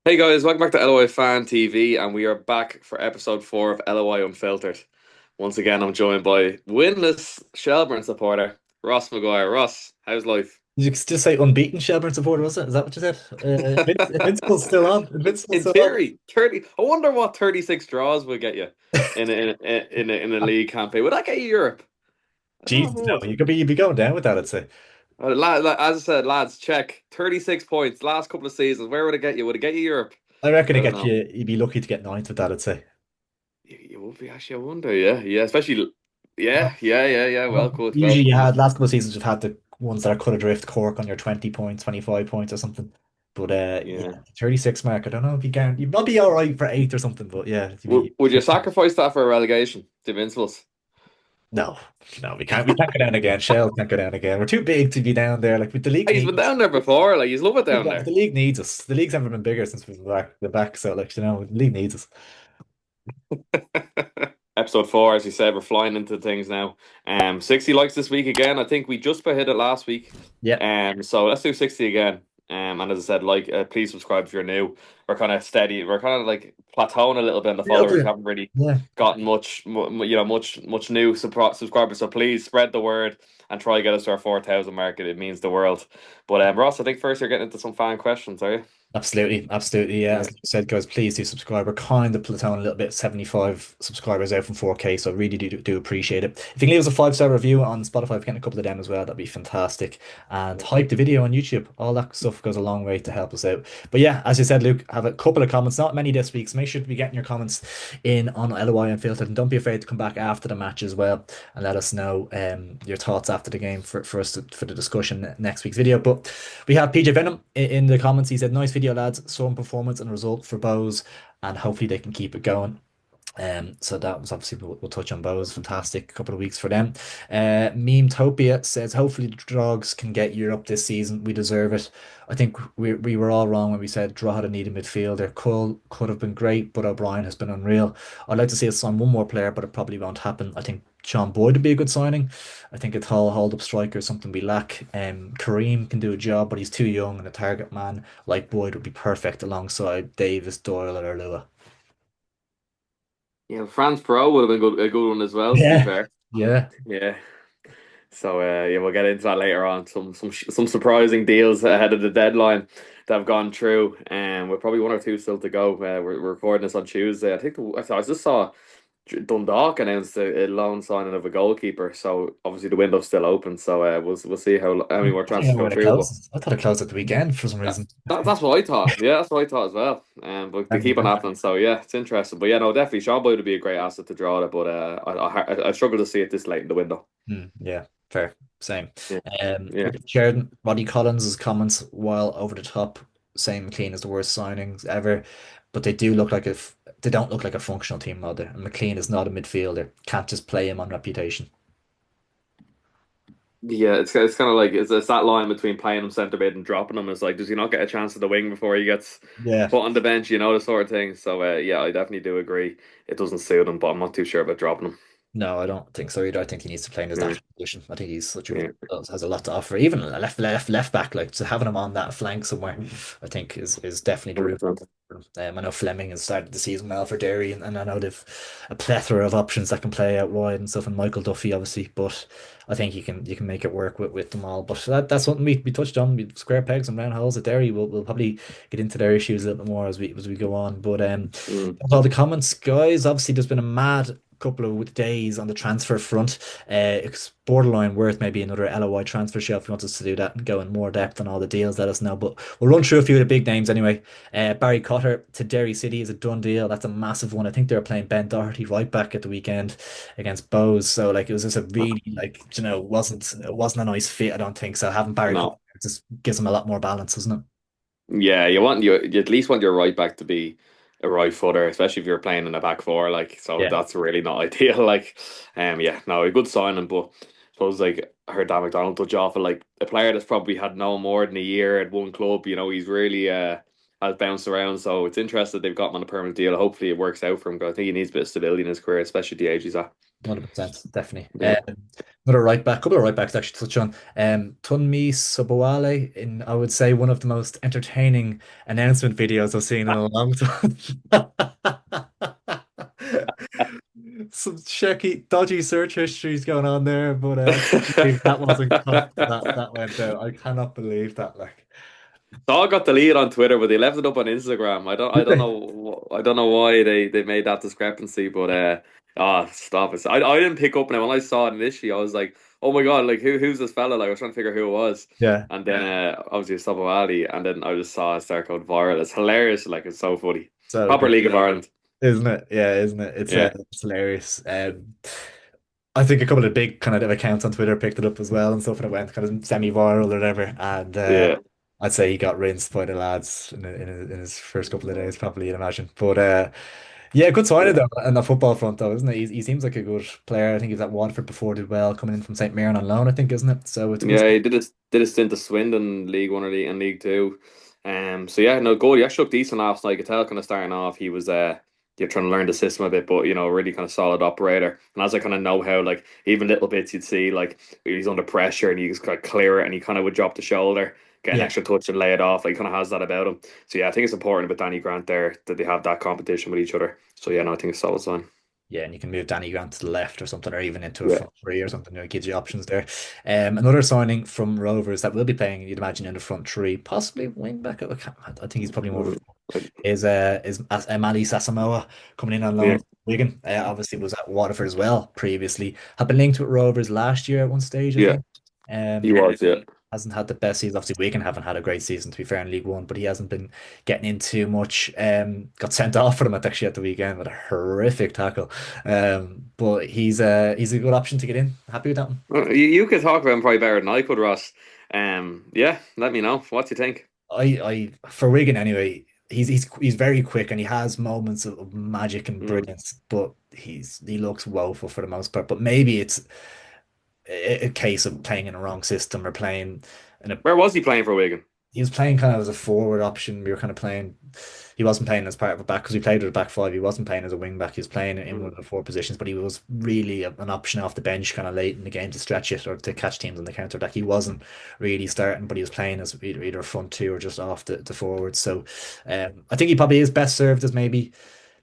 Hey guys, welcome back to LOI Fan TV, and we are back for episode 4 of LOI Unfiltered. Once again, I'm joined by winless Shelburne supporter Ross McGuire. Ross, how's life? Did you just say unbeaten Shelburne supporter, was it? Is that what you said? Invincible's still on. Invincible's In still on. theory, 30. I wonder what 36 draws will get you in a league campaign. Would that get you Europe? I don't know if Jesus, it no, would. you'd be going down with that, I'd say. As I said, lads, check 36 points last couple of seasons. Where would it get you? Would it get you Europe? I reckon I it don't gets know. you. You'd be lucky to get ninth with that, I'd say. You would be actually. I wonder. Yeah, especially. Yeah. Well, good. Usually, you Good. had last couple of seasons, you've had the ones that are cut adrift, Cork on your 20 points, 25 points or something. But Yeah. yeah, 36 mark. I don't know if you can. You'd not be all right for eighth or something. But yeah, Would you sacrifice that for a relegation? The Invincibles. no, no, we can't. We can't go down again. Shell can't go down again. We're too big to be down there. Like with the league Hey, he's been needs. down there before. Like he's love it down The there. league needs us. The league's never been bigger since we've been back. So like the league needs us. Episode 4, as you said, we're flying into things now. 60 likes this week again. I think we just about hit it last week. Yeah. So let's do 60 again. And as I said, please subscribe if you're new. We're kind of steady. We're kind of like plateauing a little bit in the Little followers. We bit. haven't really Yeah. gotten much new subscribers. So please spread the word and try to get us to our 4,000 mark. It means the world. But Ross, I think first you're getting into some fan questions, are you? Absolutely, absolutely. Yeah, Yeah. as you said, guys, please do subscribe. We're kind of plateauing a little bit, 75 subscribers out from 4K, so I really do appreciate it. If you can leave us a 5-star review on Spotify, if we getting a couple of them as well, that'd be fantastic. And hype the video on YouTube. All that stuff goes a long way to help us out. But yeah, as you said, Luke, have a couple of comments, not many this week, so make sure to be getting your comments in on LOI Unfiltered, and don't be afraid to come back after the match as well and let us know your thoughts after the game for the discussion next week's video. But we have PJ Venom in the comments. He said, "Nice video, lads. Strong performance and result for Bose, and hopefully they can keep it going." So that was obviously we'll touch on Bose. Fantastic couple of weeks for them. Memetopia says, "Hopefully the Drogs can get Europe this season. We deserve it." I think we were all wrong when we said Drogheda needed midfielder. Cole could have been great, but O'Brien has been unreal. I'd like to see us sign one more player, but it probably won't happen. I think Sean Boyd would be a good signing. I think a tall hold-up striker is something we lack. Kareem can do a job, but he's too young, and a target man like Boyd would be perfect alongside Davis, Doyle, or Lua. Yeah, France Pro would have been a good one as well, to be Yeah. fair. Yeah. Yeah. So yeah, we'll get into that later on. Some surprising deals ahead of the deadline that have gone through, and we're probably one or two still to go. We're recording this on Tuesday. I just saw Dundalk announced a loan signing of a goalkeeper. So obviously the window's still open. So we'll see how many more I think transfers I go would have through. But closed. I thought it closed at the weekend for some reason. that's what I thought. Yeah, that's what I thought as well. But they keep on happening. So yeah, it's interesting. But yeah, no, definitely Sean Boyd would be a great asset to draw it. But I struggle to see it this late in the window. Yeah, fair. Same. Yeah, yeah. Richard Sheridan, Roddy Collins' comments while over the top, saying McLean is the worst signings ever, but they do look like if they don't look like a functional team either. And McLean is not a midfielder. Can't just play him on reputation. Yeah, it's kind of like it's that line between playing him centre mid and dropping him. It's like, does he not get a chance at the wing before he gets Yeah. put on the bench? You know, the sort of thing. So yeah, I definitely do agree. It doesn't suit him, but I'm not too sure about dropping him. No, I don't think so either. I think he needs to play in his Yeah, natural position. I think he's such a yeah. has a lot to offer. Even a left back, like so having him on that flank somewhere, I think is definitely the route. 100%. I know Fleming has started the season well for Derry, and I know they've a plethora of options that can play out wide and stuff, and Michael Duffy obviously, but I think you can make it work with them all. But that's something we touched on. We square pegs and round holes at Derry. We'll probably get into their issues a little bit more as we go on. But Mm. that's all the comments, guys. Obviously, there's been a mad couple of days on the transfer front. It's borderline worth maybe another LOI transfer show if you want us to do that and go in more depth on all the deals. Let us know. But we'll run through a few of the big names anyway. Barry Cotter to Derry City is a done deal. That's a massive one. I think they were playing Ben Doherty right back at the weekend against Bowes. So like it was just a really it wasn't a nice fit. I don't think so. Having Barry Cotter No. just gives them a lot more balance, doesn't it? Yeah, you at least want your right back to be a right footer, especially if you're playing in a back four. Like, so Yeah. that's really not ideal. Like, yeah, no, a good signing, but I suppose like I heard Dan McDonald touch off of like a player that's probably had no more than a year at one club. You know, he's really has bounced around. So it's interesting they've got him on a permanent deal. Hopefully it works out for him. Because I think he needs a bit of stability in his career, especially at the age he's at. 100%, definitely. Yeah. Another right back, couple of right backs actually to touch on. Tunmi Sobowale in, I would say, one of the most entertaining announcement videos I've seen in a long time. Some shaky, dodgy search histories going on there, but I can't believe that wasn't cut. That went out. I cannot believe that. Like, Saw got the lead on Twitter, but they left it up on Instagram. I don't know why they made that discrepancy, but stop it. I didn't pick up now when I saw it initially. I was like, oh my God, like who's this fella? Like I was trying to figure who it was, yeah, and then obviously it's Sabo Ali, and then I just saw it start going viral. It's hilarious, like it's so funny. so Proper good, League of Ireland. isn't it? Yeah, isn't it? Yeah, It's hilarious. I think a couple of big kind of accounts on Twitter picked it up as well and stuff, and it went kind of semi-viral or whatever. And yeah, I'd say he got rinsed by the lads in his first couple of days, probably, you'd imagine. But yeah, good signing yeah. though on the football front, though, isn't it? He seems like a good player. I think he was at Watford before, did well, coming in from St. Mirren on loan, I think, isn't it? So it's a good. Yeah, he did a stint of Swindon League One or and League Two. So yeah, no, good. He actually looked decent last night. I could tell kind of starting off he was you're trying to learn the system a bit, but really kind of solid operator. And as I kind of know how like even little bits you'd see like he's under pressure and he just kind of clear it and he kind of would drop the shoulder, get an Yeah. extra touch and lay it off. Like he kind of has that about him. So yeah, I think it's important with Danny Grant there that they have that competition with each other. So yeah, no, I think it's a solid sign. Yeah, and you can move Danny Grant to the left or something, or even into a Yeah, front three or something. It gives you options there. Another signing from Rovers that will be playing, you'd imagine, in the front three, possibly wing back. I think he's probably more of a is Mali Sasamoa coming in on loan yeah, from Wigan. Obviously was at Waterford as well previously. Had been linked with Rovers last year at one stage, I yeah. think. He Um, was, yeah. hasn't had the best season. Obviously, Wigan haven't had a great season to be fair in League One, but he hasn't been getting into much. Got sent off for them actually at the weekend with a horrific tackle. But he's a good option to get in. Happy with that one. You could talk about him probably better than I could, Ross. Yeah, let me know. What do you think? For Wigan anyway, he's very quick and he has moments of magic and Mm. brilliance, but he looks woeful for the most part. But maybe it's a case of playing in a wrong system or playing in a Where was he playing for Wigan? he was playing kind of as a forward option. We were kind of playing. He wasn't playing as part of a back because we played with a back five. He wasn't playing as a wing back. He was playing in one Mm. of the four positions, but he was really an option off the bench kind of late in the game to stretch it or to catch teams on the counter attack. He wasn't really starting, but he was playing as either front two or just off the forward. So I think he probably is best served as maybe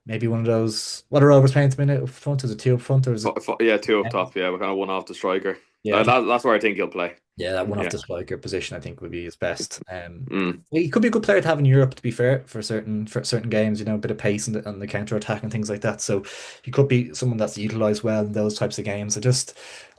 one of those. What are Rovers playing at the minute up front? Is it two up front or is it? Yeah, two up top. Yeah, we're kind of one off the striker. Yeah, I think That's where I think he'll play. yeah, that one off Yeah. the striker position I think would be his best. Mm. He could be a good player to have in Europe, to be fair, for certain games, a bit of pace on the counter attack and things like that. So he could be someone that's utilized well in those types of games.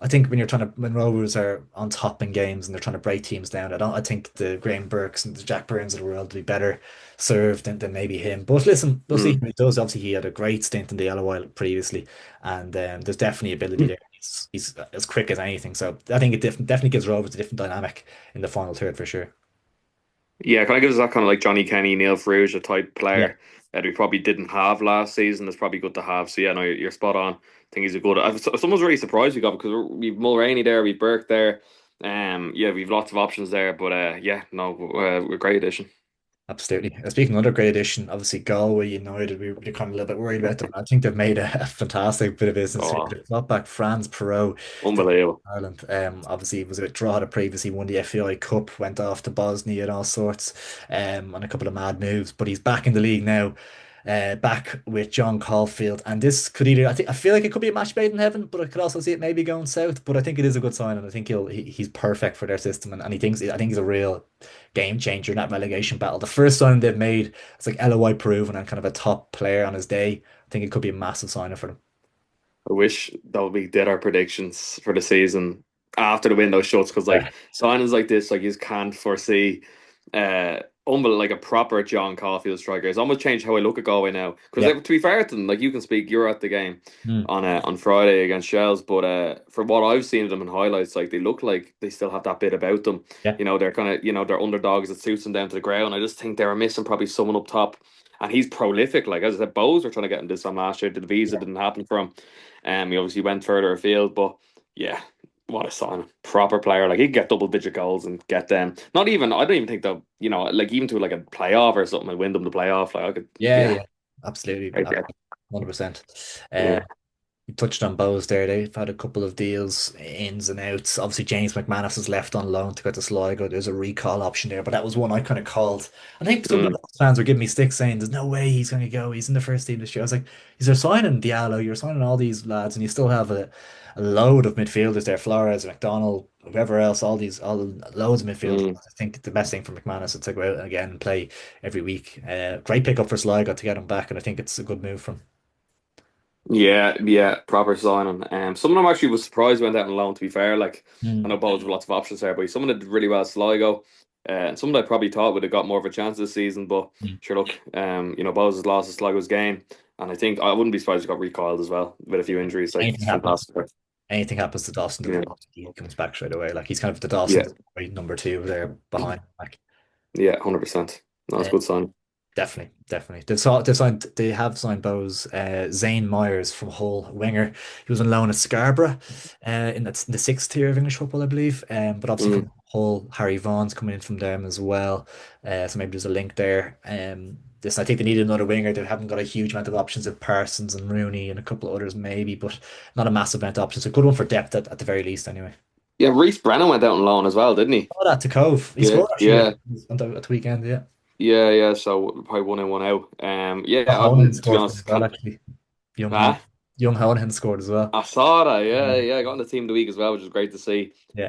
I think when Rovers are on top in games and they're trying to break teams down, I think the Graham Burkes and the Jack Burns of the world would be better served than maybe him. But listen, we'll see Mm. how he does. Obviously, he had a great stint in the LOI previously, and there's definitely ability there. He's as quick as anything. So I think it definitely gives Rovers a different dynamic in the final third for sure. Yeah, kind of gives us that kind of like Johnny Kenny, Neil Ferrugia type Yeah. player that we probably didn't have last season. That's probably good to have. So yeah, no, you're spot on. I think he's a good. Someone's really surprised we got because we've Mulroney there, we've Burke there. Yeah, we've lots of options there. But yeah, no, we're a great addition. Absolutely. Speaking of another great addition, obviously Galway United, we were kind of a little bit worried about them. I think they've made a fantastic bit of business here. Oh, They've got back Franz Perot to unbelievable. Ireland. Obviously, he was a bit Drogheda previously, won the FAI Cup, went off to Bosnia and all sorts, on a couple of mad moves. But he's back in the league now, back with John Caulfield. And this could I feel like it could be a match made in heaven, but I could also see it maybe going south. But I think it is a good sign, and I think he's perfect for their system. And I think he's a real game changer in that relegation battle. The first sign they've made, it's like LOI proven and kind of a top player on his day. I think it could be a massive sign for them. I wish that we did our predictions for the season after the window shuts because like Yeah. signings like this, like you just can't foresee. Like a proper John Caulfield striker. It's almost changed how I look at Galway now. Because Yeah. to be fair to them, like you can speak, you're at the game Mm. on Friday against Shells, but from what I've seen of them in highlights, like they look like they still have that bit about them. Yeah. They're kind of they're underdogs that suits them down to the ground. I just think they were missing probably someone up top. And he's prolific. Like as I said, Bows were trying to get him this time last year. The visa Yeah. didn't happen for him. He obviously went further afield, but yeah, what a sign. Proper player. Like he could get double digit goals and get them. Not even I don't even think they'll, like even to like a playoff or something and win them the playoff. Like I could Yeah, yeah. yeah. Absolutely. Right there. 100%. Yeah. You touched on Bows there. They've had a couple of deals, ins and outs. Obviously, James McManus is left on loan to go to Sligo. There's a recall option there, but that was one I kind of called. I think some Mm, fans were giving me sticks saying, "There's no way he's going to go. He's in the first team this year." I was like, "You're signing Diallo, you're signing all these lads, and you still have a load of midfielders there: Flores, McDonald, whoever else. All loads of midfielders." mm. I think the best thing for McManus is to go out again and play every week. Great pickup for Sligo to get him back, and I think it's a good move from. Yeah, yeah, proper signing. Some of them actually was surprised went out on loan. To be fair, like I Mm. know Bowles have lots of options there, but someone did really well at Sligo, and someone I probably thought would have got more of a chance this season. But Mm. sure, look, Bowles has lost to Sligo's game, and I think I wouldn't be surprised he got recalled as well with a few injuries. Like Anything it's happens. fantastic. Anything happens to Dawson Yeah, Devoy, he comes back straight away. Like he's kind of the Dawson yeah, Devoy number two there behind. Like yeah, 100%. No, it's uh, a good sign. definitely, definitely. They have signed Bose Zane Myers from Hull, winger. He was on loan at Scarborough, in the sixth tier of English football, I believe. But obviously Mm. from Hull, Harry Vaughan's coming in from them as well. So maybe there's a link there. I think they need another winger. They haven't got a huge amount of options of Parsons and Rooney and a couple of others maybe, but not a massive amount of options. A good one for depth at the very least, anyway. Yeah, Reece Brennan went out on loan as well, didn't he? Oh, that to Cove. He Yeah, scored actually yeah, at the weekend, yeah. yeah, yeah. So probably one in, one out. Yeah, Honan to be scored for them honest, as well, can't. actually. Young Hon. Ah, Young Honan scored as well. I saw that. Yeah. Yeah, yeah. Got on the team of the week as well, which is great to see. Yeah.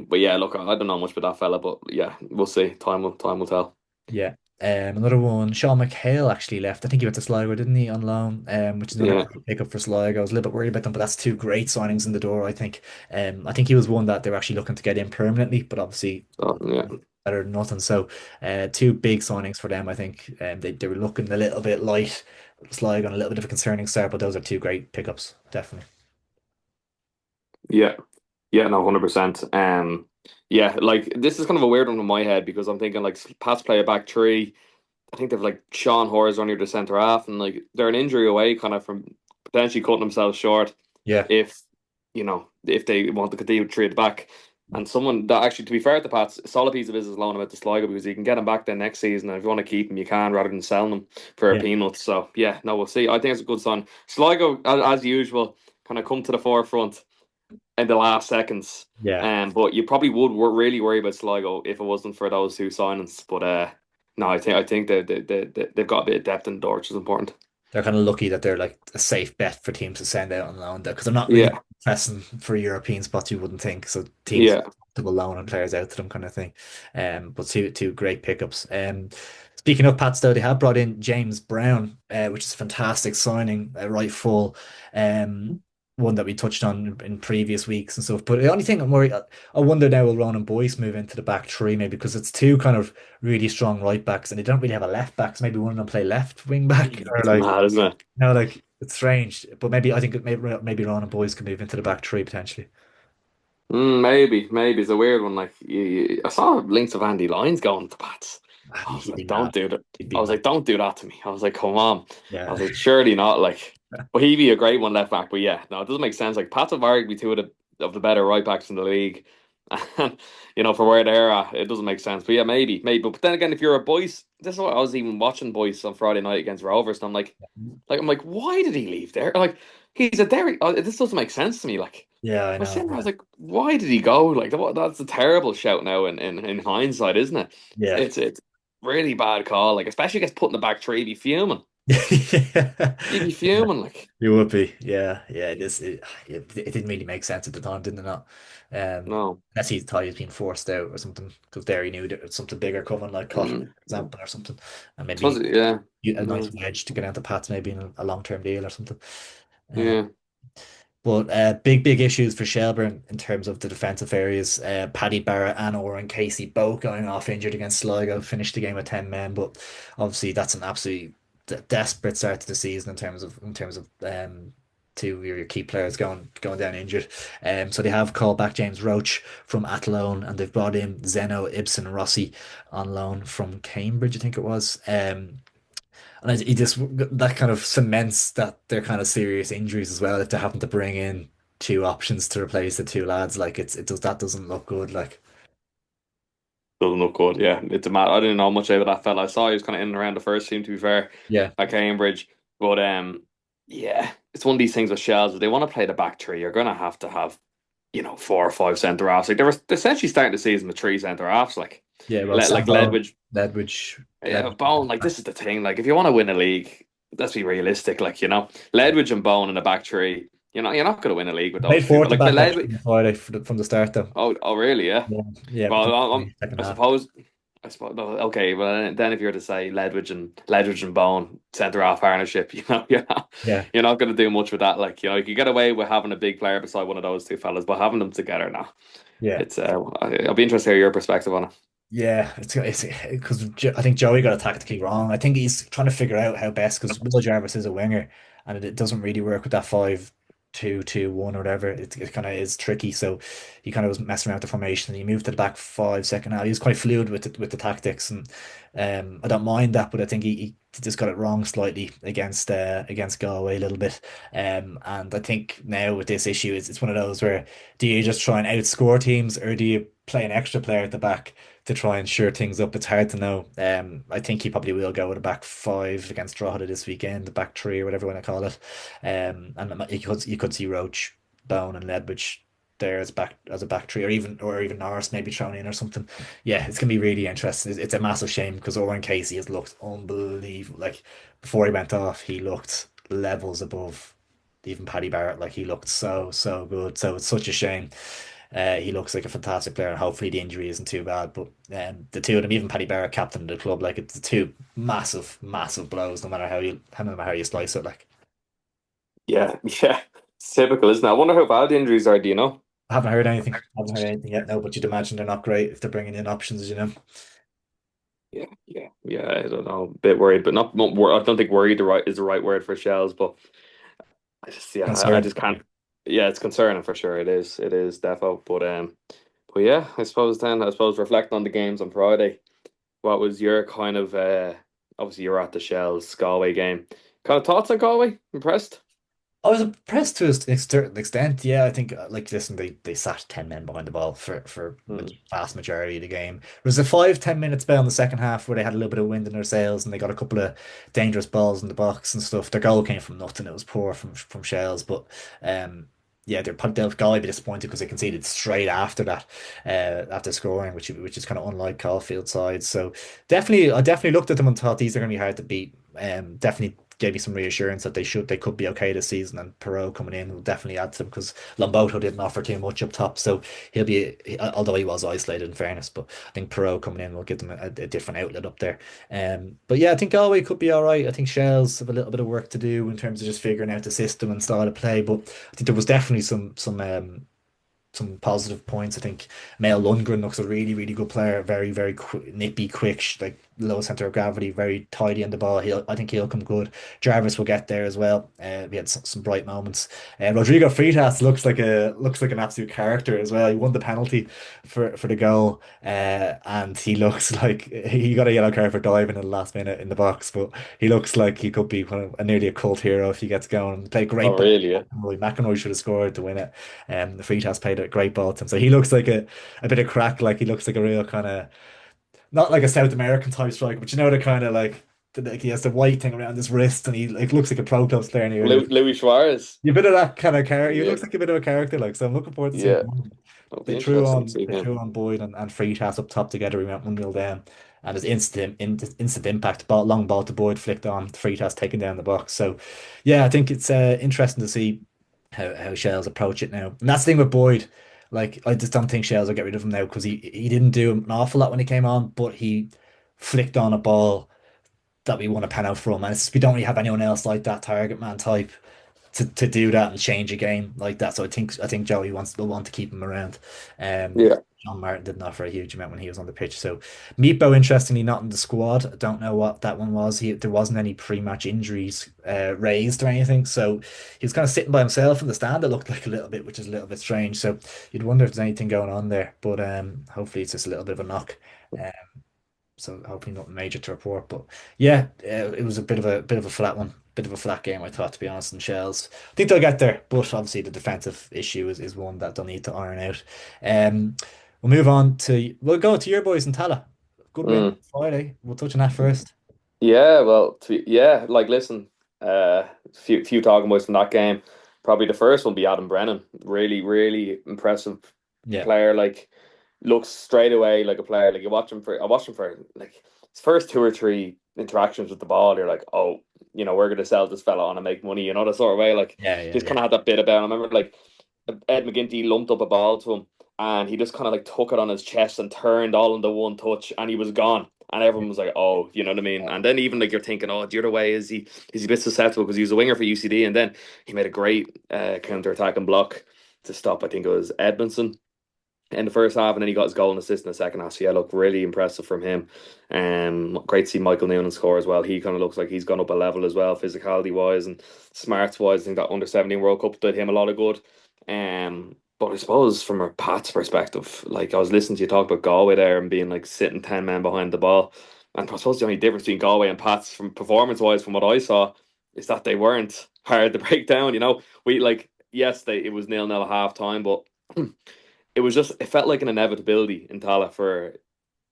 But yeah, look, I don't know much about that fella, but yeah, we'll see. Time will tell. Yeah. Another one, Sean McHale actually left. I think he went to Sligo, didn't he, on loan? Which is another Yeah, great pickup for Sligo. I was a little bit worried about them, but that's two great signings in the door, I think. I think he was one that they were actually looking to get in permanently, but obviously so yeah, better than nothing. So, two big signings for them, I think. They were looking a little bit light, Sligo on a little bit of a concerning start, but those are two great pickups, definitely. yeah, yeah. No, 100%. Yeah, like this is kind of a weird one in my head because I'm thinking like Pats play a back three. I think they've like Sean Hoare on the centre half, and like they're an injury away, kind of from potentially cutting themselves short Yeah. if if they want to continue to trade back. And someone that actually, to be fair to Pats, a solid piece of business loan him out to Sligo because you can get him back then next season. And if you want to keep him, you can rather than selling him for a Yeah. peanut. So yeah, no, we'll see. I think it's a good sign. Sligo, as usual, kind of come to the forefront in the last seconds. Yeah. But you probably would really worry about Sligo if it wasn't for those two signings. But no, I think they've got a bit of depth in the door, which is important. They're kind of lucky that they're like a safe bet for teams to send out on loan because they're not really Yeah, pressing for European spots, you wouldn't think. So teams yeah. will loan players out to them kind of thing. But two great pickups. Speaking of Pats though, they have brought in James Brown, which is a fantastic signing, right full. One that we touched on in previous weeks and stuff. But the only thing I'm worried, I wonder now will Ronan Boyce move into the back three maybe because it's two kind of really strong right backs and they don't really have a left back. So maybe one of them play left wing back or It's like mad, isn't it? no, like it's strange, but maybe I think maybe Ron and Boys can move into the back three potentially. Maybe it's a weird one. Like I saw links of Andy Lyons going to Pats. I was He'd be like, mad. don't do that. He'd I be was mad. like, don't do that to me. I was like, come on. I Yeah, was like, surely not. Like, but he'd be a great one left back. But yeah, no, it doesn't make sense. Like Pats have arguably two of the better right backs in the league, and for where they're at, it doesn't make sense. But yeah, maybe. But then again, if you're a Boyce, this is what I was even watching Boyce on Friday night against Rovers, and I'm like, why did he leave there? Like, he's a Derry. This doesn't make sense to me. Like. yeah, I I was know. sitting there, I Yeah, was like, why did he go? Like that's a terrible shout now in hindsight, isn't it? yeah. It's really bad call. Like, especially gets put in the back three, you'd be fuming. Yeah. You'd be fuming, like, You would be, yeah, yeah. It didn't really make sense at the time, didn't it? Not, no. unless he thought he was being forced out or something, because there he knew there was something bigger coming, like Cotter, Mm. for example, or something, and Suppose maybe yeah. a nice No. wedge to get out the Pats, maybe in a long-term deal or something. Uh, Yeah. But big issues for Shelburne in terms of the defensive areas. Paddy Barrett and Oran Casey both going off injured against Sligo. Finished the game with 10 men, but obviously that's an absolutely desperate start to the season in terms of two of your key players going down injured. So they have called back James Roach from Athlone and they've brought in Zeno Ibsen Rossi on loan from Cambridge, I think it was. And he just that kind of cements that they're kind of serious injuries as well. If they happen to bring in two options to replace the two lads, like it does that doesn't look good. Like Doesn't look good. Yeah, it's a mad. I didn't know much about that fella. I saw he was kind of in and around the first team. To be fair, yeah, at Cambridge, but yeah, it's one of these things with Shells. If they want to play the back three, you're going to have, four or five centre halves. Like they were essentially starting the season with three centre halves. Yeah, well, Sam Like Bone, Ledwidge, Ledwidge. Bone. Like this is the thing. Like if you want to win a league, let's be realistic. Yeah. Ledwidge and Bone in the back three. You're not going to win a league with Played those two. fourth But to like the back actually Ledwidge. on Friday from the start though. Oh, really? Yeah. Yeah, yeah, but Well, then I second half. suppose. I suppose. No, okay, well then, if you were to say Ledwidge and Bone centre half partnership, Yeah, you're not going to do much with that. You could get away with having a big player beside one of those two fellas, but having them together now, yeah. it's. I'll be interested to hear your perspective on it. Yeah, it's because I think Joey got it tactically wrong. I think he's trying to figure out how best because Will Jarvis is a winger and it doesn't really work with that 5-2-2-1 or whatever. It kind of is tricky. So he kind of was messing around with the formation and he moved to the back five second half. He was quite fluid with the tactics and I don't mind that, but I think he just got it wrong slightly against Galway a little bit. And I think now with this issue, it's one of those where do you just try and outscore teams or do you play an extra player at the back to try and shore things up? It's hard to know. I think he probably will go with a back five against Drogheda this weekend, the back three or whatever you want to call it. And you could see Roach, Bone, and Ledwidge there as a back three, or even Norris maybe thrown in or something. Yeah, it's gonna be really interesting. It's a massive shame because Owen Casey has looked unbelievable. Like before he went off, he looked levels above even Paddy Barrett. Like he looked so good. So it's such a shame. He looks like a fantastic player, and hopefully the injury isn't too bad. But the two of them, even Paddy Barrett, captain of the club, like it's the two massive, massive blows. No matter how you slice it. Like Yeah, yeah. It's typical, isn't it? I wonder how bad the injuries are, do you know? I haven't heard anything. Haven't heard anything yet. No, but you'd imagine they're not great if they're bringing in options. Yeah. I don't know. A bit worried, but I don't think worried is the right word for Shells, but I Concerned. just can't. Yeah, it's concerning for sure. It is defo. But yeah, I suppose reflecting on the games on Friday, what was your kind of obviously you were at the Shells Galway game. Kind of thoughts on Galway? Impressed? I was impressed to a certain extent. Yeah, I think like listen, they sat 10 men behind the ball for Hmm. vast majority of the game. There was a 5-10 minute spell in the second half where they had a little bit of wind in their sails and they got a couple of dangerous balls in the box and stuff. Their goal came from nothing. It was poor from Shells, but yeah, they'll Galway be disappointed because they conceded straight after that, after scoring, which is kind of unlike Caulfield sides. So I definitely looked at them and thought these are going to be hard to beat. Definitely gave me some reassurance that they could be okay this season, and Perot coming in will definitely add to them because Lomboto didn't offer too much up top, so although he was isolated in fairness, but I think Perot coming in will give them a different outlet up there. But yeah, I think Galway could be all right. I think Shells have a little bit of work to do in terms of just figuring out the system and style of play, but I think there was definitely some positive points. I think Mael Lundgren looks a really, really good player. Very, very nippy, quick, like low center of gravity, very tidy on the ball. I think he'll come good. Jarvis will get there as well. We had some bright moments. Rodrigo Freitas looks like an absolute character as well. He won the penalty for the goal, and he looks like he got a yellow card for diving in the last minute in the box, but he looks like he could be kind of nearly a cult hero if he gets going. He played great Oh, ball. really? Yeah. McEnroy should have scored to win it. The Fritas played a great ball to him. So he looks like a bit of crack. Like he looks like a real kind of not like a South American type striker, but the kind of like he has the white thing around his wrist and he like looks like a pro clubs player. And Louis Suarez. you a bit of that kind of character. He Yeah, looks like a bit of a character. Like so, I'm looking forward to seeing yeah. more. It'll be They threw interesting to on see they him. threw on Boyd and Freitas up top together. We went 1-0 down, and his instant impact ball, long ball to Boyd flicked on. Freitas taken down the box. So, yeah, I think it's interesting to see how Shells approach it now. And that's the thing with Boyd. Like, I just don't think Shells will get rid of him now because he didn't do an awful lot when he came on, but he flicked on a ball that we won a pen out from. And we don't really have anyone else like that target man type to do that and change a game like that. So I think Joey will want to keep him around. Yeah. John Martin didn't offer a huge amount when he was on the pitch. So Meepo, interestingly, not in the squad. I don't know what that one was. There wasn't any pre-match injuries raised or anything. So he was kind of sitting by himself in the stand. It looked like a little bit, which is a little bit strange. So you'd wonder if there's anything going on there. But hopefully it's just a little bit of a knock. Um, so hopefully nothing major to report. But yeah, it was a bit of a flat one, bit of a flat game. I thought, to be honest. And Shells, I think they'll get there, but obviously the defensive issue is one that they'll need to iron out. Um, we'll go to your boys in Tala. Good win Mm. Friday. We'll touch on that first. Yeah, well, yeah, like listen. Few talking points from that game. Probably the first one be Adam Brennan. Really, really impressive Yeah, player. Like looks straight away like a player. Like you watch him for I watched him for like his first two or three interactions with the ball. You're like, oh, we're gonna sell this fella on and make money. That sort of way. Like yeah, yeah, just yeah. kind of had that bit about. Him. I remember like Ed McGinty lumped up a ball to him, and he just kind of like took it on his chest and turned all into one touch, and he was gone. And everyone was like, "Oh, you know what I mean." And then even like you're thinking, "Oh, the other way is he a bit susceptible because he was a winger for UCD, and then he made a great counter attack and block to stop. I think it was Edmondson in the first half, and then he got his goal and assist in the second half. So yeah, look, really impressive from him. Great to see Michael Noonan score as well. He kind of looks like he's gone up a level as well, physicality wise and smarts wise. I think that under 17 World Cup did him a lot of good. But I suppose from a Pat's perspective, like I was listening to you talk about Galway there and being like sitting 10 men behind the ball, and I suppose the only difference between Galway and Pats from performance wise, from what I saw, is that they weren't hard to break down. We like yes, it was 0-0 at half time, but it felt like an inevitability in Tala for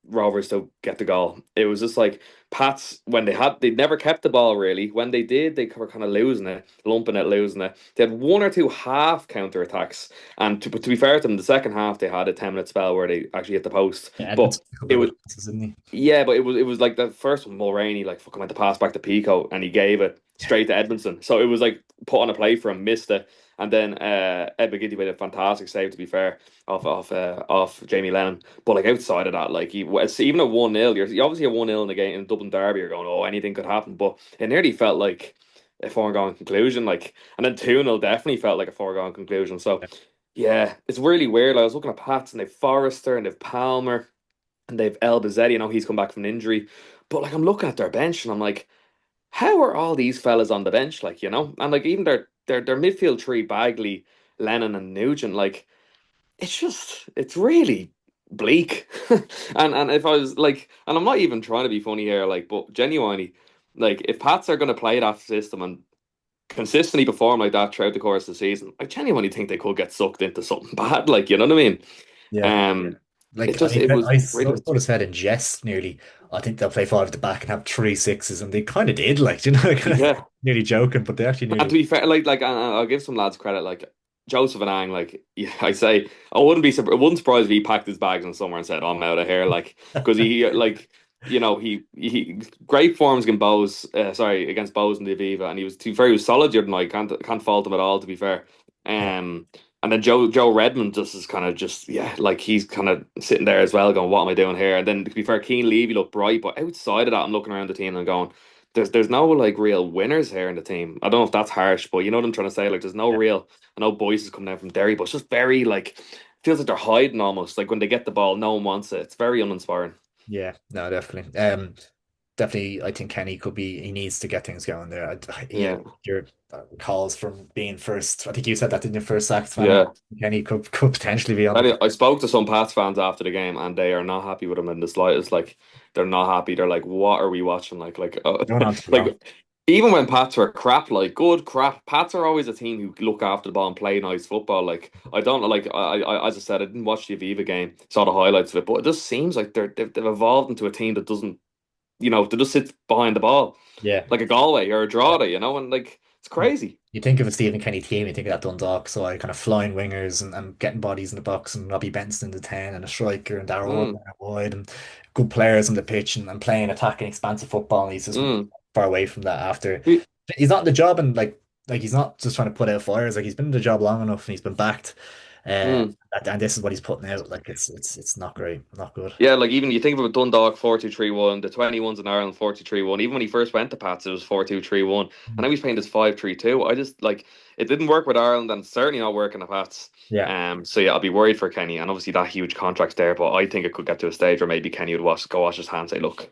Rovers to get the goal. It was just like Pats when they'd never kept the ball really. When they did, they were kind of losing it, lumping it, losing it. They had one or two half counter attacks, and to be fair to them, the second half they had a 10 minute spell where they actually hit the post. Yeah, But Edmonton took a it couple was of chances, didn't he? yeah, but it was like the first one, Mulroney like fucking went to pass back to Pico and he gave it Yeah, straight to Edmondson. So it was like put on a play for him, missed it, and then Ed McGinty made a fantastic save to be fair off Jamie Lennon. But like outside of that, like even at 1-0, you obviously at 1-0 in the game in Dublin Derby, you're going, oh, anything could happen. But it nearly felt like a foregone conclusion, like, and then 2-0 definitely felt like a foregone conclusion. So yeah, it's really weird. Like, I was looking at Pats and they've Forrester and they've Palmer and they've El Bazzetti. He's come back from an injury. But like I'm looking at their bench and I'm like, how are all these fellas on the bench? Like, and like even their midfield three, Bagley, Lennon, and Nugent, like it's really bleak. And if I was like, and I'm not even trying to be funny here, like, but genuinely, like if Pats are gonna play that system and consistently perform like that throughout the course of the season, I genuinely think they could get sucked into something bad, like you know what I mean? yeah. Um it Like just it was really sort of said in jest nearly. I think they'll play five at the back and have three sixes, and they kind of did. Like, kind of yeah. nearly joking, but they actually And to nearly. be fair, like I'll give some lads credit, like Joseph and Ang, like yeah, I say it wouldn't surprise if he packed his bags and somewhere and said, "I'm out of here," like because he like he great forms against Bows, against Bows and the Aviva, and he was too very solid the other night. Can't fault him at all, to be fair. Yeah, And then Joe Redmond just is kind of just yeah, like he's kind of sitting there as well, going, "What am I doing here?" And then to be fair, Keane Levy looked bright, but outside of that, I'm looking around the team and going. There's no like real winners here in the team. I don't know if that's harsh, but you know what I'm trying to say. Like, there's no yeah, real. I know boys is coming down from Derry, but it's just very like feels like they're hiding almost. Like when they get the ball, no one wants it. It's very uninspiring. yeah. No, definitely. Definitely. I think Kenny could be. He needs to get things going there. Yeah, Your calls from being first. I think you said that in your first sacked man. yeah. Kenny could potentially be on the. I spoke to some Pats fans after the game, and they are not happy with him in the slightest. Like they're not happy. They're like, "What are we watching?" Going on too long. like even when Pats were crap, like good crap. Pats are always a team who look after the ball and play nice football. Like I don't like as I said, I didn't watch the Aviva game, saw the highlights of it, but it just seems like they've evolved into a team that doesn't, they just sit behind the ball Yeah. like a Galway or a Drogheda, and like it's Yeah. crazy. You think of a Stephen Kenny team, you think of that Dundalk, so I kind of flying wingers and getting bodies in the box and Robbie Benson in the 10 and a striker and Darrell Wood Mm, out wide and good players on the pitch and playing attacking expansive football and he's just mm. far away from that after Who- he's not in the job and like he's not just trying to put out fires, like he's been in the job long enough and he's been backed. Uh mm. and this is what he's putting out. Like it's not great, not good. Yeah, like even you think of a Dundalk 4-2-3-1, the 21s in Ireland 4-2-3-1. Even when he first went to Pats, it was 4-2-3-1. And now he's playing this 5-3-2. I just like it didn't work with Ireland and it's certainly not working at Pats. Yeah. So yeah, I'll be worried for Kenny. And obviously that huge contract's there, but I think it could get to a stage where maybe Kenny would go wash his hands and say, look,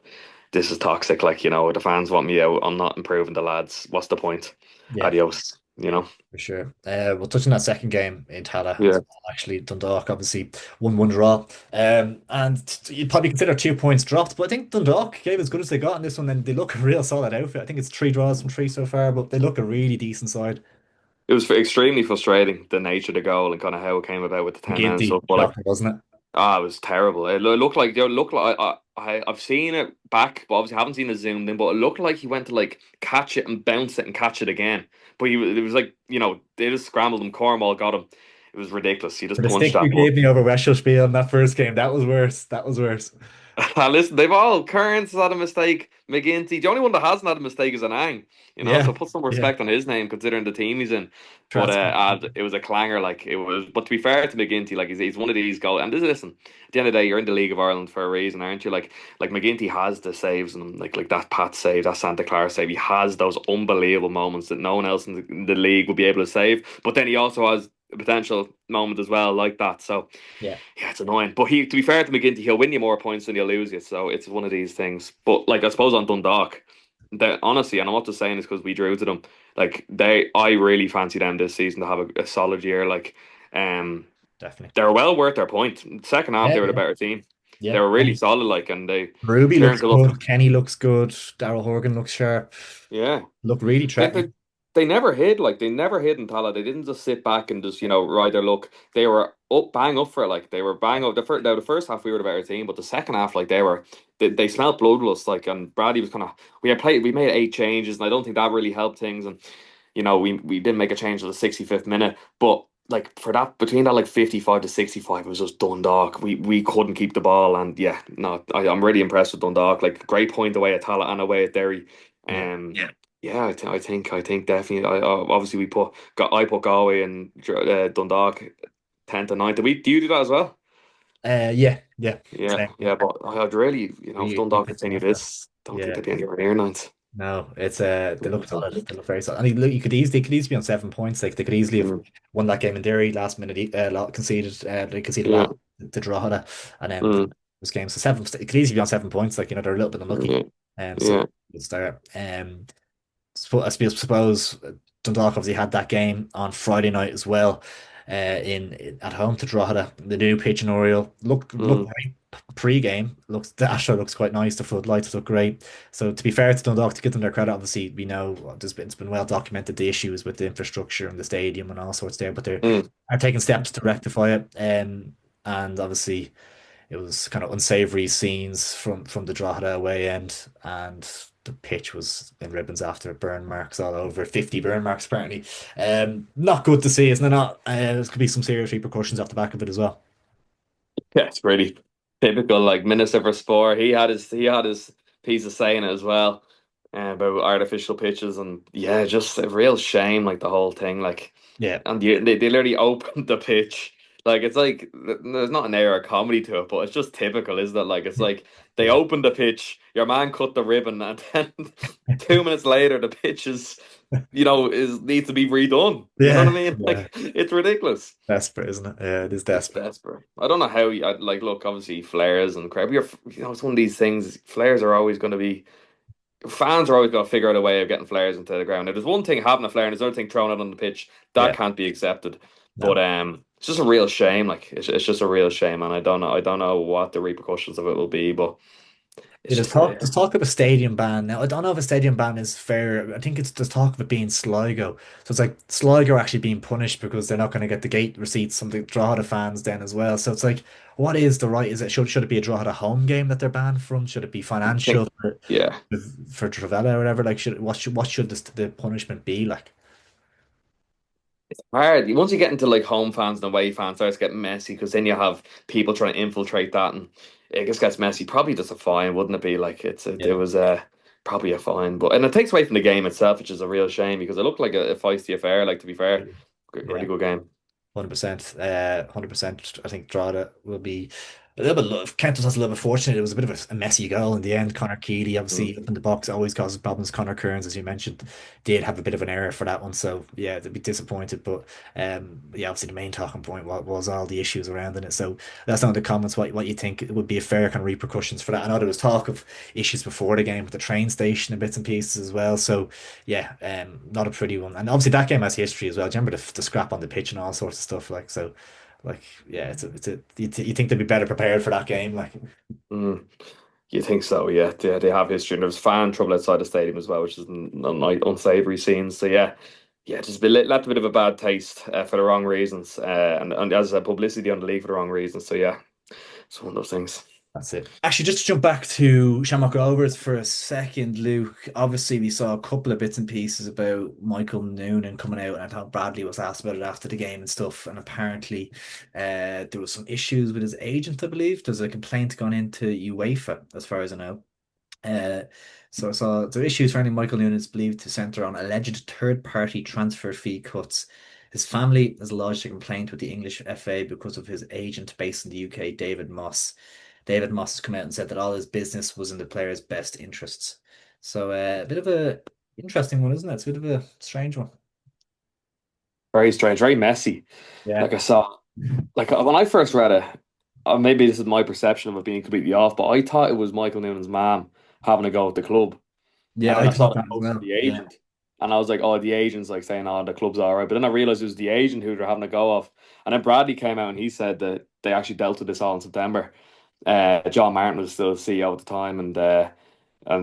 this is toxic. Like, the fans want me out. I'm not improving the lads. What's the point? Yeah. Adios, For sure. We'll touch on that second game in Tala as Yeah. well. Actually, Dundalk obviously 1-1 draw. And you'd probably consider 2 points dropped, but I think Dundalk gave as good as they got in this one, and they look a real solid outfit. I think it's three draws from three so far, but they look a really decent side. It was extremely frustrating, the nature of the goal and kind of how it came about with the 10 men and McGinty, stuff. But like, shocker, wasn't it? Ah, it was terrible. It looked like, I've seen it back, but obviously I haven't seen it zoomed in. But it looked like he went to like catch it and bounce it and catch it again. But it was like, they just scrambled him. Cornwall got him. It was ridiculous. He For just the punched stick that you one. gave me over Weshelspiel in that first game, that was worse. That was worse. Listen, they've all Kearns has had a mistake. McGinty, the only one that hasn't had a mistake is an Ang. Yeah, So put some yeah. respect on his name considering the team he's in. But Trust me. it was a clanger, like it was. But to be fair to McGinty, like he's one of these goals. And listen, at the end of the day, you're in the League of Ireland for a reason, aren't you? Like McGinty has the saves and like that Pat save, that Santa Clara save. He has those unbelievable moments that no one else in the league will be able to save. But then he also has a potential moment as well, like that. So. Yeah, Yeah, it's annoying. But to be fair to McGinty, he'll win you more points than he'll lose you. So it's one of these things. But like I suppose on Dundalk, honestly, and I'm not just saying this because we drew to them. I really fancy them this season to have a solid year. Um, definitely. they're well worth their point. Second half, Yeah, they were the yeah, better team. They yeah. were really And solid, and they Ruby looks turned it up. good. Kenny looks good. Daryl Horgan looks sharp. Yeah. Look really They, threatening. they they never hid, they never hid in Tala. They didn't just sit back and just ride their luck. They were bang up for it. Like they were bang up. The first half we were the better team, but the second half they smelled bloodlust. And Brady was kind of we made 8 changes, and I don't think that really helped things. And we didn't make a change at the 65th minute, but like for that between that like 55 to 65, it was just Dundalk. We couldn't keep the ball, and yeah, no, I'm really impressed with Dundalk. Like great point away at Tala and away at Derry. Yeah. Yeah. Yeah, I think definitely. Obviously I put Galway and Dundalk 10 to 9. Do you do that as well? Yeah, yeah. Yeah, Same. yeah. But I'd really, if Really Dundalk pissed me continue off that. this, don't think Yeah. they'd be anywhere near ninth. No, it's they look solid. They look very solid. I mean, look, you could easily be on 7 points. Like they could easily have Mm, won that game in Derry last minute. Conceded. They conceded yeah. last to Drogheda, and then Mm, this game. So seven. It could easily be on 7 points. Like they're a little bit unlucky. yeah. So Yeah. good start. I suppose Dundalk obviously had that game on Friday night as well, at home to Drogheda. The new pitch in Oriel looked Mm, great pre-game. Looks the Astro looks quite nice. The floodlights look great. So to be fair to Dundalk, to give them their credit, obviously we know it's been well documented the issues with the infrastructure and the stadium and all sorts there, but they mm, are taking steps to rectify it. And obviously it was kind of unsavory scenes from the Drogheda away end, and the pitch was in ribbons after burn marks all over, 50 burn marks apparently. Not good to see, isn't it? Not. There could be some serious repercussions off the back of it as well. yeah, it's really typical. Like Minister for Sport, he had his piece of saying it as well, about artificial pitches, and yeah, just a real shame. Like the whole thing, Yeah, and they literally opened the pitch. Like it's like there's not an air of comedy to it, but it's just typical, isn't it? Like it's like they yeah, opened the pitch, your man cut the ribbon, and then 2 minutes later the pitch is needs to be redone. You know what I yeah, mean? yeah. Like it's ridiculous. Desperate, isn't it? Yeah, it is It's desperate. desperate. I don't know how like look, obviously flares and crap. It's one of these things. Flares are always going to be fans are always going to figure out a way of getting flares into the ground. Now, there's one thing having a flare, and there's another thing throwing it on the pitch. That Yeah, can't be accepted. But no. it's just a real shame. Like it's just a real shame, and I don't know what the repercussions of it will be, but it's Yeah, there's just talk, there's talk of a stadium ban. Now, I don't know if a stadium ban is fair. I think there's talk of it being Sligo. So it's like Sligo are actually being punished because they're not going to get the gate receipts from the Drogheda fans then as well. So it's like, what is the right? Is it should it be a Drogheda home game that they're banned from? Should it be I think financial yeah. for Travella or whatever? Like, what should the punishment be like? Hard. Once you get into like home fans and away fans, it starts getting messy because then you have people trying to infiltrate that, and it just gets messy. Probably just a fine, wouldn't it be? Like it Yeah. was probably a fine, but it takes away from the game itself, which is a real shame because it looked like a feisty affair. Like to be fair, really Yeah. good game. 100%. 100%. I think Drogheda will be a little bit. Kent was a little bit fortunate. It was a bit of a messy goal in the end. Connor Keeley, Mm. obviously, up in the box, always causes problems. Connor Kearns, as you mentioned, did have a bit of an error for that one. So, yeah, they'd be disappointed. But, yeah, obviously, the main talking point was all the issues around in it. So, that's not the comments. What you think would be a fair kind of repercussions for that. I know there was talk of issues before the game with the train station and bits and pieces as well. So, yeah, not a pretty one. And obviously that game has history as well. Do you remember the scrap on the pitch and all sorts of stuff like so? Like, yeah, you think they'd be better prepared for that game? Like, Mm. You think so? Yeah, they have history, and there was fan trouble outside the stadium as well, which is unsavory scenes. So yeah, yeah, just left a bit of a bad taste for the wrong reasons, and as I said, publicity on the league for the wrong reasons. So yeah. It's one of those things. That's it. Actually, just to jump back to Shamrock Rovers for a second, Luke. Obviously, we saw a couple of bits and pieces about Michael Noonan coming out, and I thought Bradley was asked about it after the game and stuff. And apparently, there was some issues with his agent, I believe. There's a complaint gone into UEFA, as far as I know. Uh, so I saw the issues surrounding Michael Noonan is believed to centre on alleged third-party transfer fee cuts. His family has lodged a complaint with the English FA because of his agent based in the UK, David Moss. David Moss has come out and said that all his business was in the player's best interests. So a bit of a interesting one, isn't it? It's a bit of a strange one. Very strange, very messy. Yeah. Like I saw, like when I first read it, maybe this is my perception of it being completely off, but I thought it was Michael Noonan's mom having a go at the club. And Yeah, then I I saw thought the that as post from well. the Yeah. agent, and I was like, "Oh, the agent's like saying, oh, the club's all right." But then I realized it was the agent who they're having a go of. And then Bradley came out and he said that they actually dealt with this all in September. John Martin was still CEO at the time, and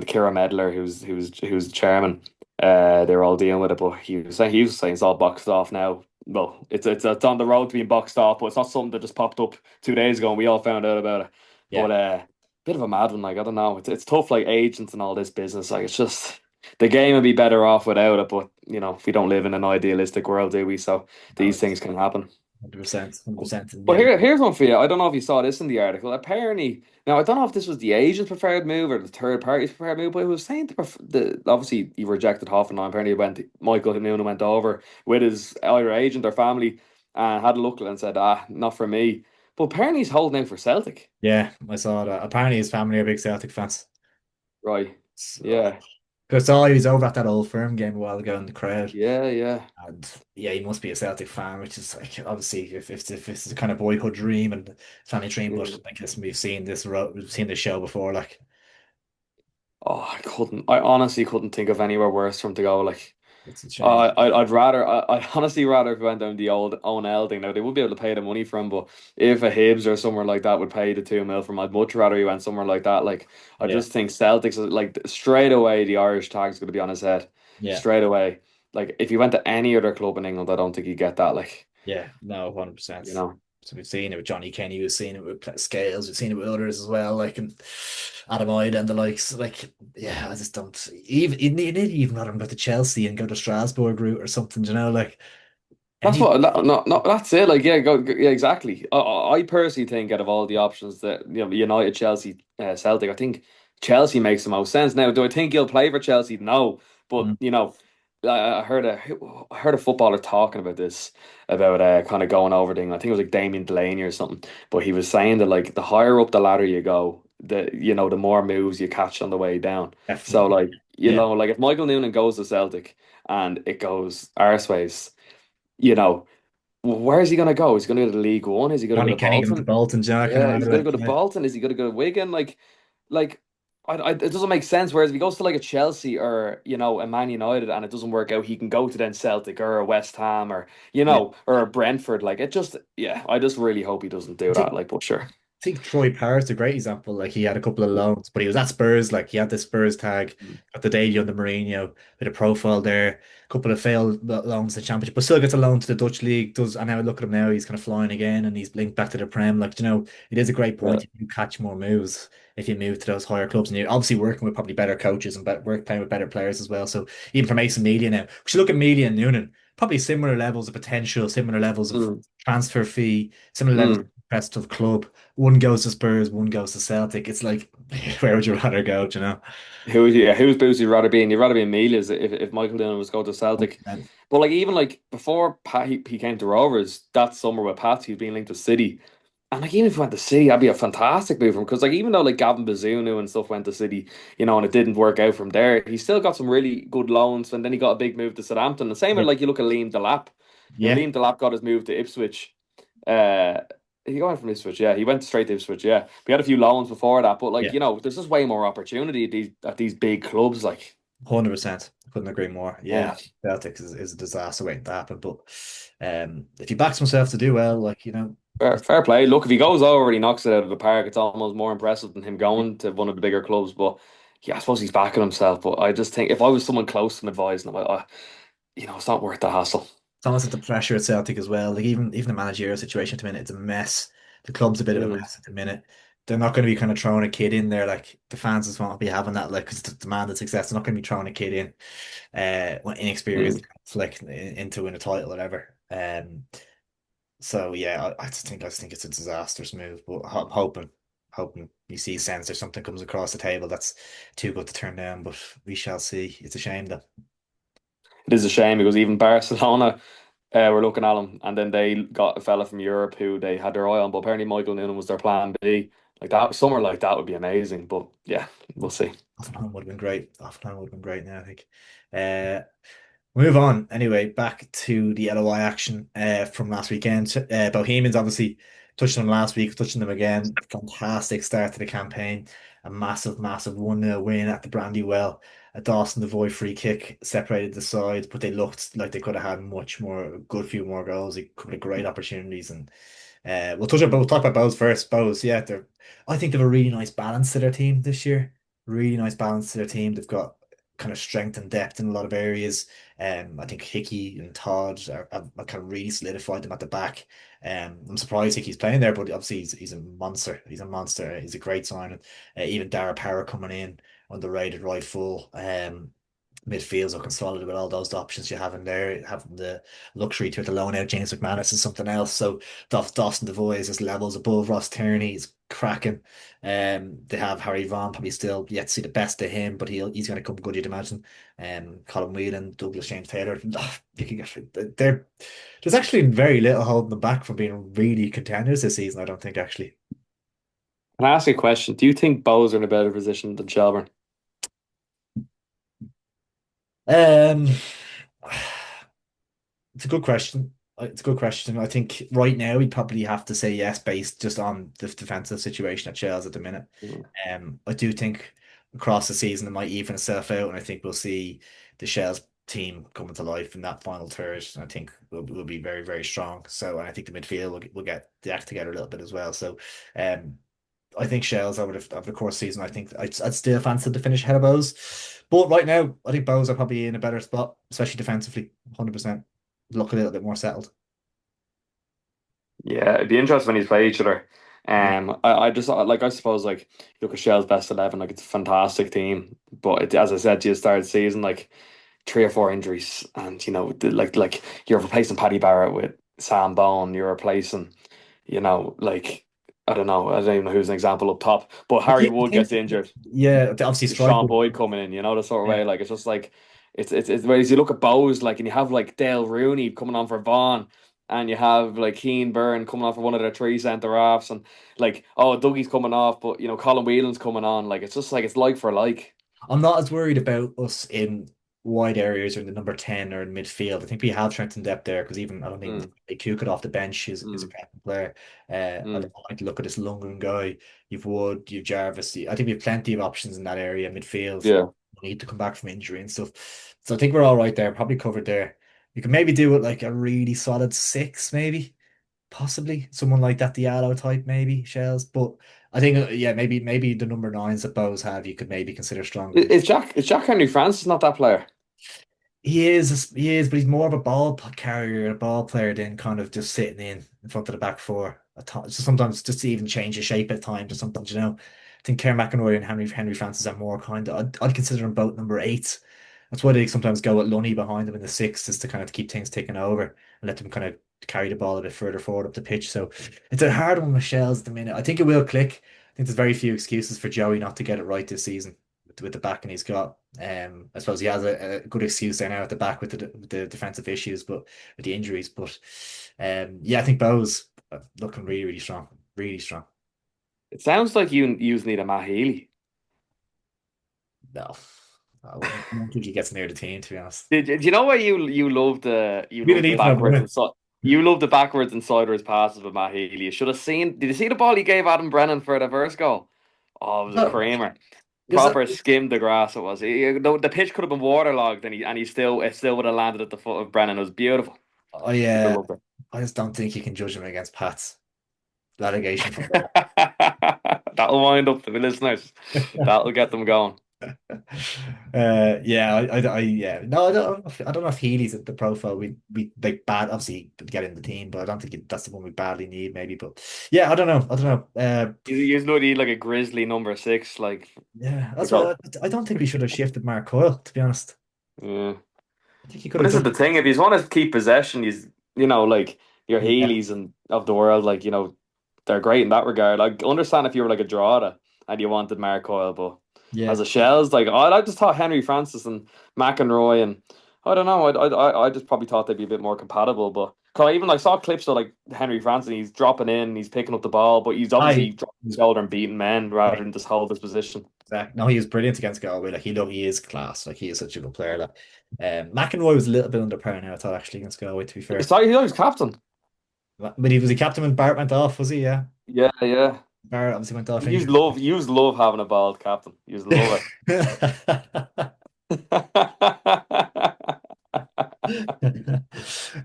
Kira Medler, who's the chairman, they were all dealing with it. But he was saying it's all boxed off now. Well, it's on the road to being boxed off, but it's not something that just popped up 2 days ago and we all found out about it. Yeah. But bit of a mad one. Like I don't know, it's tough. Like agents and all this business. Like it's just the game would be better off without it. But we don't live in an idealistic world, do we? So No, these it's things can happen. 100%, 100%. And But yeah, here's one for you. I don't know if you saw this in the article. Apparently, now I don't know if this was the agent's preferred move or the third party's preferred move, but it was saying obviously he rejected Hoffenheim. Apparently, Michael Noonan went over with his either agent or family and had a look at it and said, not for me. But apparently, he's holding out for Celtic. yeah, I saw that. Apparently, his family are big Celtic fans. Right. So, Yeah. because I saw he was over at that old firm game a while ago in the crowd. Yeah. Yeah. And yeah, he must be a Celtic fan, which is like obviously if it's a kind of boyhood dream and family dream, but Mm. I guess we've seen this show before, like Oh, I honestly couldn't think of anywhere worse for him to go. Like, it's a shame. I'd honestly rather if we went down the old Owen L thing. Now they would be able to pay the money for him, but if a Hibs or somewhere like that would pay the 2 mil from, I'd much rather he went somewhere like that. Like I Yeah, just think Celtics like straight away the Irish tag's going to be on his head yeah, straight away. Like if he went to any other club in England, I don't think he'd get that. Like yeah, no, 100%. you know, So we've seen it with Johnny Kenny, we've seen it with Scales, we've seen it with others as well, like and Adam Ida and the likes. Like, yeah, I just don't even you need even rather than go to Chelsea and go to Strasbourg route or something, you know, like that's any what no, that's it. Like yeah, exactly. I personally think out of all the options that United, Chelsea, Celtic, I think Chelsea makes the most sense. Now, do I think he'll play for Chelsea? No, but Mm, I heard a footballer talking about this about kind of going over thing. I think it was like Damien Delaney or something, but he was saying that like the higher up the ladder you go, the more moves you catch on the way down. So definitely. like Yeah. like if Michael Noonan goes to Celtic and it goes arseways, you know. Where is he going to go? Is he going to go to League One? Is he going to go Johnny to Kenny going to Bolton? Bolton, Jack, kind of Yeah, is matter he going to like, go to yeah. Bolton? Is he going to go to Wigan? Like, it doesn't make sense. Whereas if he goes to like a Chelsea or a Man United and it doesn't work out, he can go to then Celtic or a West Ham or Yeah. or a Brentford. Like it just, yeah. I just really hope he doesn't do I that. think Like, but sure. I think Troy Parrot's a great example. Like he had a couple of loans, but he was at Spurs. Like he had the Spurs tag, got the debut under Mourinho, bit of profile there. A couple of failed loans to the Championship, but still gets a loan to the Dutch league. Does and now look at him now, he's kind of flying again, and he's linked back to the Prem. Like it is a great Yeah. point. You catch more moves if you move to those higher clubs, and you're obviously working with probably better coaches and playing with better players as well. So even for Mason Media now, we should look at Media and Noonan. Probably similar levels of potential, similar levels of Mm, transfer fee, similar levels of mm. best of club. One goes to Spurs, one goes to Celtic. It's like, where would you rather go? Do you know? Whose boots you'd rather be in? You'd rather be in Amelia's if Michael Dillon was going to Celtic. And But like even like before Pat he came to Rovers that summer with Pat, he'd been linked to City. And like even if he went to City, that'd be a fantastic move for him because like even though like Gavin Bazunu and stuff went to City, and it didn't work out from there, he still got some really good loans and then he got a big move to Southampton. The same with yeah, like you look at Liam Delap. yeah, Liam Delap got his move to Ipswich. Uh he went from Ipswich, yeah. He went straight to Ipswich, yeah. We had a few loans before that, but like, yeah, there's just way more opportunity at these big clubs, like 100%. Couldn't agree more. Yeah, yeah. Celtic is a disaster waiting to happen. But if he backs himself to do well, like Fair play. Look, if he goes over and he knocks it out of the park, it's almost more impressive than him going to one of the bigger clubs. But yeah, I suppose he's backing himself. But I just think if I was someone close to him advising him, it's not worth the hassle. it's almost like the pressure at Celtic as well. Like even the managerial situation at the minute, it's a mess. The club's a bit of a Mm. mess at the minute. they're not going to be kind of throwing a kid in there. Like the fans just won't be having that, like, 'cause the demanded success. They're not going to be throwing a kid in, when inexperienced, Mm. like into win a title, or whatever. So yeah, I just think it's a disastrous move. But I'm hoping you see sense or something comes across the table that's too good to turn down. But we shall see. It's a shame that. It is a shame because even Barcelona were looking at him, and then they got a fella from Europe who they had their eye on, but apparently Michael Noonan was their plan B. Like that, somewhere like that would be amazing. But yeah, we'll see. Hoffenheim would have been great. Hoffenheim would have been great now, I think. Uh, Move on. Anyway, back to the LOI action from last weekend. Bohemians obviously touched on them last week, touching them again. Fantastic start to the campaign. A massive, massive 1-0 win at the Brandywell. A Dawson Devoy free kick separated the sides, but they looked like they could have had much more, a good few more goals. They could have great opportunities. And we'll talk about Bows first. Bows, yeah, I think they have a really nice balance to their team this year. Really nice balance to their team. They've got kind of strength and depth in a lot of areas. I think Hickey and Todd are kind of really solidified them at the back. I'm surprised Hickey's playing there, but obviously he's a monster. He's a monster. He's a great signing. Even Dara Power coming in underrated right full. Midfields looking solid with all those options you have in there. Having the luxury to loan out James McManus is something else. So Dawson Devoy is just levels above Ross Tierney. He's cracking. They have Harry Vaughan, probably still yet to see the best of him, but he's going to come good, you'd imagine. Colin Whelan, Douglas James Taylor. You can get there's actually very little holding them back from being really contenders this season, I don't think, actually. Can I ask you a question? Do you think Bows are in a better position than Shelburne? Um, it's a good question. It's a good question. I think right now we'd probably have to say yes, based just on the defensive situation at Chelsea at the minute. Mm. I do think across the season it might even itself out, and I think we'll see the Shells team coming to life in that final third. And I think we'll be very, very strong. So, and I think the midfield will get the act together a little bit as well. So, um, I think Shells over the course of the season, I think I'd still fancy to finish ahead of Bows. But right now, I think Bows are probably in a better spot, especially defensively, 100%. Look a little bit more settled. Yeah, it'd be interesting when he's play each other. Yeah. I just like I suppose like look at Shell's best 11, like it's a fantastic team, but as I said to you, start of the season like 3 or 4 injuries, and like you're replacing Paddy Barrett with Sam Bone, you're replacing, like I don't even know who's an example up top, but Harry I Wood think, gets injured. yeah, obviously Sean striker. Boyd coming in, the sort of Yeah. way. Like it's just like it's whereas you look at Bowes, like, and you have like Dale Rooney coming on for Vaughan, and you have like Keane Byrne coming on for one of their three centre halves, and like, oh, Dougie's coming off, but Colin Whelan's coming on. Like it's just like it's like for like. I'm not as worried about us in wide areas or in the number 10 or in midfield. I think we have strength and depth there because even I don't think Mm, Cook off the bench is a mm, cracking player. I mm. don't like to look at this Lundgren guy. You've Wood, you've Jarvis. I think we have plenty of options in that area. Midfield Yeah. need to come back from injury and stuff. So I think we're all right there, probably covered there. You can maybe do it like a really solid six, maybe. Possibly someone like that Diallo type, maybe Shells. But I think, yeah, maybe the number nines that Bows have, you could maybe consider stronger than. Is Jack Henry Francis not that player? He is, but he's more of a ball carrier, a ball player than kind of just sitting in front of the back four. So sometimes just to even change his shape at times or sometimes, I think Kerr McInroy and Henry Francis are more kind of. I'd consider them both number eights. That's why they sometimes go with Lunny behind them in the six, just to kind of keep things taken over and let them kind of carry the ball a bit further forward up the pitch. So it's a hard one with Shells at the minute. I think it will click. I think there's very few excuses for Joey not to get it right this season with the backing he's got. I suppose he has a good excuse there now at the back with the defensive issues, but with the injuries. But yeah, I think Bo's looking really, really strong, really strong. It sounds like you need a Matt Healy. No, I don't think he gets near the team, to be honest. Do you know why you We didn't love the need no backwards boy. and so you love the backwards and sideways passes with Matt Healy? You should have seen. Did you see the ball he gave Adam Brennan for the first goal? Oh, it was a No, creamer. is Proper skimmed the grass. It was. The pitch could have been waterlogged, and he still it still would have landed at the foot of Brennan. It was beautiful. I loved it. I just don't think you can judge him against Pats. The allegation from That'll wind up the listeners. That'll get them going. Yeah, yeah. No, I don't know if Healy's at the profile we like bad. Obviously, get in the team, but I don't think that's the one we badly need. Maybe, but yeah, I don't know. I don't know. You know, need like a grizzly number six, like Yeah, to that's why go. I don't think we should have shifted Mark Coyle. To be honest, Yeah. I think he could But have this is done. the thing, if you want to keep possession, like your Yeah, Healy's and of the world, like, they're great in that regard. I understand if you were like a Drogheda and you wanted Mark Coyle, but as yeah. a Shells, like I just thought Henry Francis and McEnroy and I don't know, I just probably thought they'd be a bit more compatible. But 'cause even I saw clips of like Henry Francis, and he's dropping in, he's picking up the ball, but he's obviously I dropping his was shoulder and beating men rather than just hold his position. Zach. No, he was brilliant against Galway. Like he is class. Like he is such a good player. Like, McEnroy was a little bit under par now. I thought actually against Galway. To be fair, Sorry, he's always captain. but he was a captain when Bart went off. Was he? Yeah, Yeah, yeah. Barrett obviously went off You injured. love you love having a bald captain. You love it.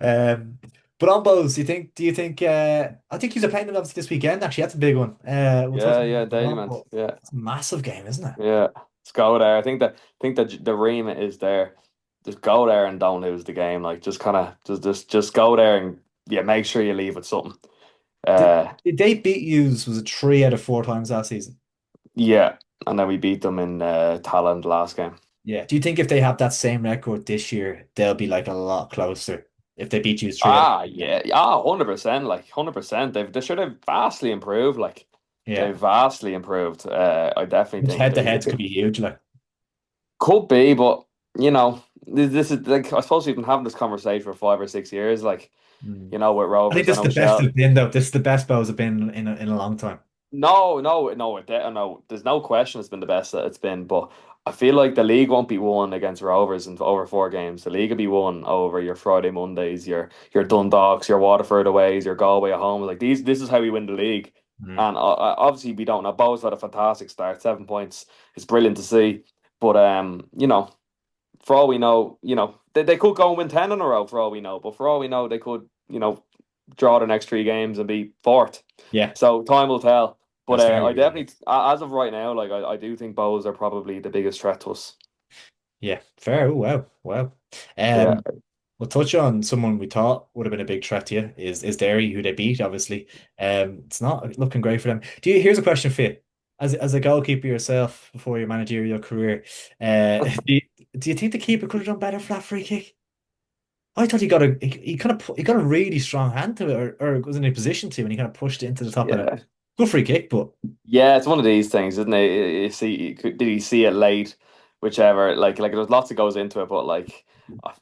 Um, but on Bowes, do you think I think he's playing them obviously this weekend. Actually, that's a big one. We'll touch Yeah, on yeah, it later on, Dalymount. but Yeah, it's a massive game, isn't it? yeah. Let's go there. I think that the remit is there. Just go there and don't lose the game. Like just kind of just go there and yeah, make sure you leave with something. Did, Uh, did they beat yous? Was it 3 out of 4 times last season? yeah, and then we beat them in Talent last game. Yeah. Do you think if they have that same record this year, they'll be like a lot closer if they beat you 3 out? Ah, yeah, 100%. Like 100%. They should have vastly improved. Like Yeah. they've vastly improved. I definitely Which think head to they heads could be huge, like. could be, but this is like I suppose we've been having this conversation for 5 or 6 years. Like Mm. with I think Rovers, I this is know the best Shell. they've been though. This is the best Bows have been in a long time. No, no, no, no. There's no question it's been the best that it's been, but I feel like the league won't be won against Rovers in over 4 games. The league will be won over your Friday Mondays, your Dundalks, your Waterford aways, your Galway at home. Like these, this is how we win the league. Mm. And obviously we don't know. Bo's had a fantastic start, 7 points. It's brilliant to see. But for all we know, they could go and win 10 in a row for all we know. But for all we know, they could, draw the next 3 games and be fourth. Yeah, So time will tell. But that's very I reasonable. definitely, as of right now, like I do think Bows are probably the biggest threat to us. Yeah, fair. Oh, wow, wow. Yeah. We'll touch on someone we thought would have been a big threat to you is Derry, who they beat, obviously. It's not looking great for them. Here's a question for you. As a goalkeeper yourself before your managerial career, do you think the keeper could have done better for that free kick? I thought he kind of he got a really strong hand to it, or was in a position to, and he kind of pushed it into the top of it. Yeah. Good free kick, but Yeah, it's one of these things, isn't it? You see, did he see it late? Whichever, like there's lots that goes into it, but like,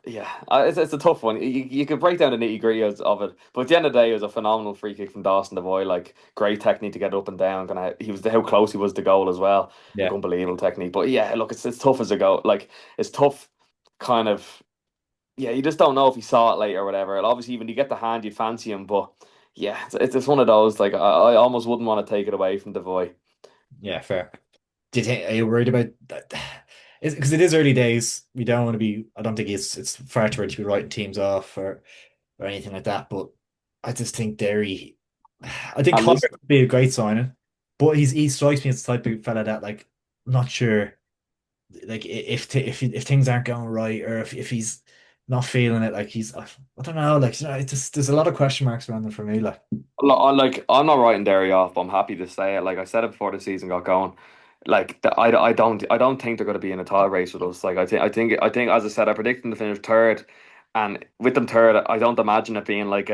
yeah, it's a tough one. You could break down the nitty-gritty of it, but at the end of the day, it was a phenomenal free kick from Dawson Devoy. Like great technique to get up and down. He was how close he was to goal as well. Like yeah, unbelievable technique. But yeah, look, it's tough as a go. Like it's tough, kind of. Yeah, you just don't know if he saw it late or whatever. And obviously, when you get the hand, you'd fancy him, but yeah, it's one of those. Like I almost wouldn't want to take it away from Devoy. yeah, fair. Do you think are you worried about that? Because it is early days. We don't want to be. I don't think it's far too early to be writing teams off or anything like that. But I just think Derry. I think At Connor least. would be a great signing, but he strikes me as the type of fella that like I'm not sure like if things aren't going right or if he's not feeling it like he's I don't know like it's just there's a lot of question marks around him for me like I'm not writing Derry off, but I'm happy to say it. Like I said it before the season got going. Like I don't think they're going to be in a title race with us. Like I think as I said, I predict them to finish third, and with them third, I don't imagine it being like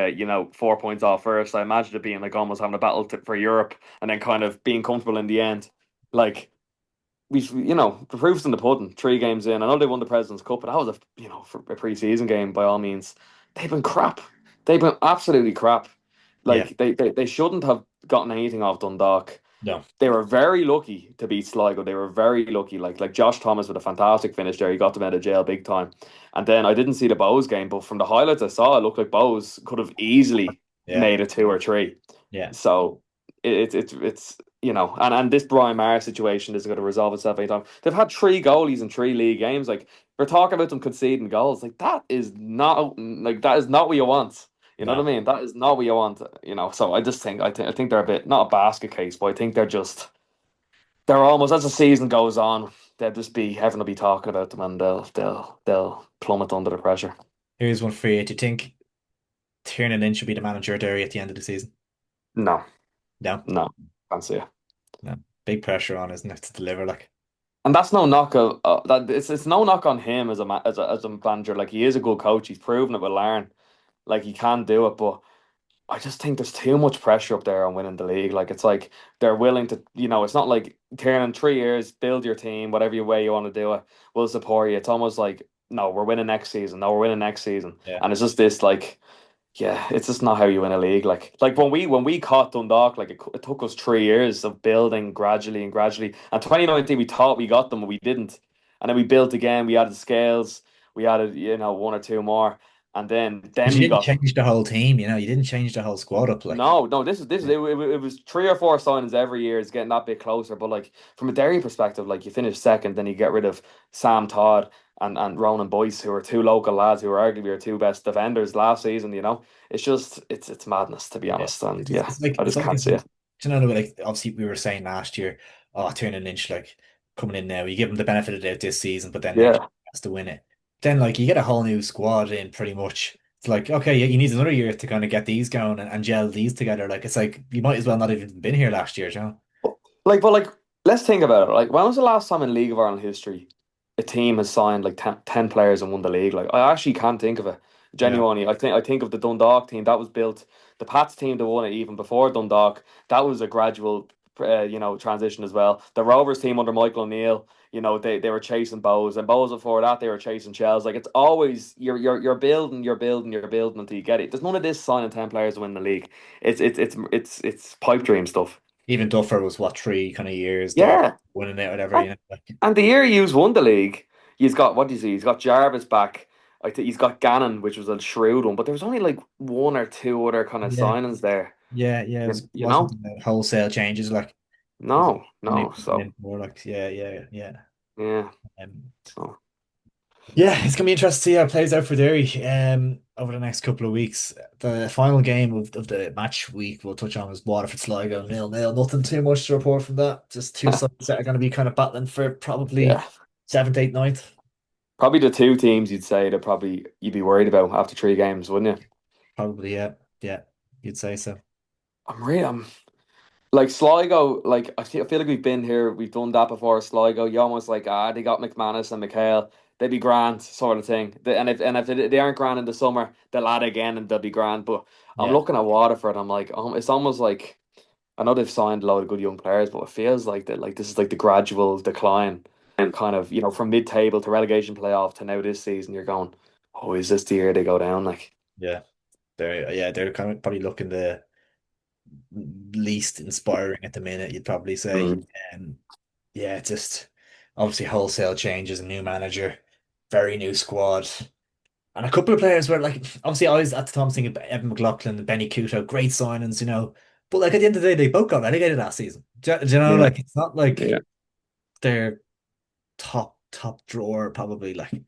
4 points off first. I imagine it being like almost having a battle for Europe, and then kind of being comfortable in the end. Like the proof's in the pudding. 3 games in, I know they won the President's Cup, but that was for a pre-season game by all means. They've been crap. They've been absolutely crap. yeah Like they shouldn't have gotten anything off Dundalk. no They were very lucky to beat Sligo. They were very lucky. Like Josh Thomas with a fantastic finish there. He got them out of jail big time. And then I didn't see the Bows game, but from the highlights I saw, it looked like Bows could have easily yeah made it 2 or 3. yeah So it's and this Brian Maher situation isn't going to resolve itself anytime. They've had 3 goalies in 3 league games. Like we're talking about them conceding goals. Like that is not what you want. You know what no I mean? That is not what you want. So I think they're a bit not a basket case, but I think they're almost as the season goes on. they'll just be everyone will be talking about them, and they'll plummet under the pressure. Here's one for you. Do you think Tiernan Lynch should be the manager of Derry at the end of the season? No, No, no, can't see it. no. Big pressure on, isn't it, to deliver? Like, And that's no knock of that. It's no knock on him as a manager. Like he is a good coach. He's proven it with Larn. Like he can do it, but I just think there's too much pressure up there on winning the league. Like it's like they're willing to, it's not like turn in 3 years, build your team, whatever way you want to do it, we'll support you. It's almost like no, we're winning next season. No, we're winning next season, yeah. and it's just this like yeah, it's just not how you win a league. Like when we caught Dundalk, like it took us 3 years of building gradually and gradually. And 2019, we thought we got them, but we didn't. And then we built again. We added scales. We added one or two more, and then Because then you we didn't got change the whole team, you didn't change the whole squad up. Like, no, no. This is it was 3 or 4 signings every year. It's getting that bit closer. But like from a Derry perspective, like you finish second, then you get rid of Sam Todd and Ronan Boyce, who are two local lads who are arguably our two best defenders last season. It's madness to be yeah, honest. And it's, yeah, it's like I it's just like can't it's see like, it. do you know, like obviously we were saying last year, oh, Tiernan Lynch like coming in now, you give him the benefit of the doubt this season, but then next year Yeah. he has to win it. Then like you get a whole new squad in pretty much. It's like okay, yeah, you need another year to kind of get these going and gel these together. Like it's like you might as well not have even been here last year, you know? But let's think about it. Like, when was the last time in League of Ireland history a team has signed like 10 players and won the league? Like, I actually can't think of it. No. Genuinely, I think of the Dundalk team that was built, the Pats team that won it even before Dundalk. That was a gradual, transition as well. The Rovers team under Michael O'Neill, they were chasing Bows, and Bows before that they were chasing Shells. Like it's always you're building, you're building, you're building until you get it. There's none of this signing 10 players to win the league. It's pipe dream stuff. Even Duffer was what 3 kind of years there Yeah. winning it, whatever, Like, And the year he's won the league, he's got what do you see? He's got Jarvis back. I think he's got Gannon, which was a shrewd one, but there was only like one or two other kind of yeah, signings there. yeah. It You, you wasn't know? wholesale changes like there's No, a new no. coming So in more like yeah. yeah. Um, So yeah, it's gonna be interesting to see how it plays out for Derry over the next couple of weeks. The final game of the match week we'll touch on is Waterford Sligo 0-0. Nothing too much to report from that. Just two sides that are gonna be kind of battling for probably yeah. seventh, eighth, ninth. Probably the two teams you'd say that probably you'd be worried about after 3 games, wouldn't you? Probably, yeah. Yeah, you'd say so. I'm like Sligo, like I feel like we've been here, we've done that before. Sligo, you almost like they got McManus and McHale, they'd be grand sort of thing. And if they aren't grand in the summer, they'll add again and they'll be grand. But I'm Yeah. looking at Waterford, I'm like, it's almost like I know they've signed a lot of good young players, but it feels like that like this is like the gradual decline, kind of from mid-table to relegation playoff to now this season. You're going, oh, is this the year they go down? Like, Yeah. They're kind of probably looking the least inspiring at the minute, you'd probably say. mm, Um, yeah, just obviously wholesale changes, a new manager, very new squad, and a couple of players were like, obviously, I was at the time thinking about Evan McLaughlin and Benny Couto, great signings. But like at the end of the day, they both got relegated last season. Do you know, yeah, like it's not like yeah. they're top drawer probably like.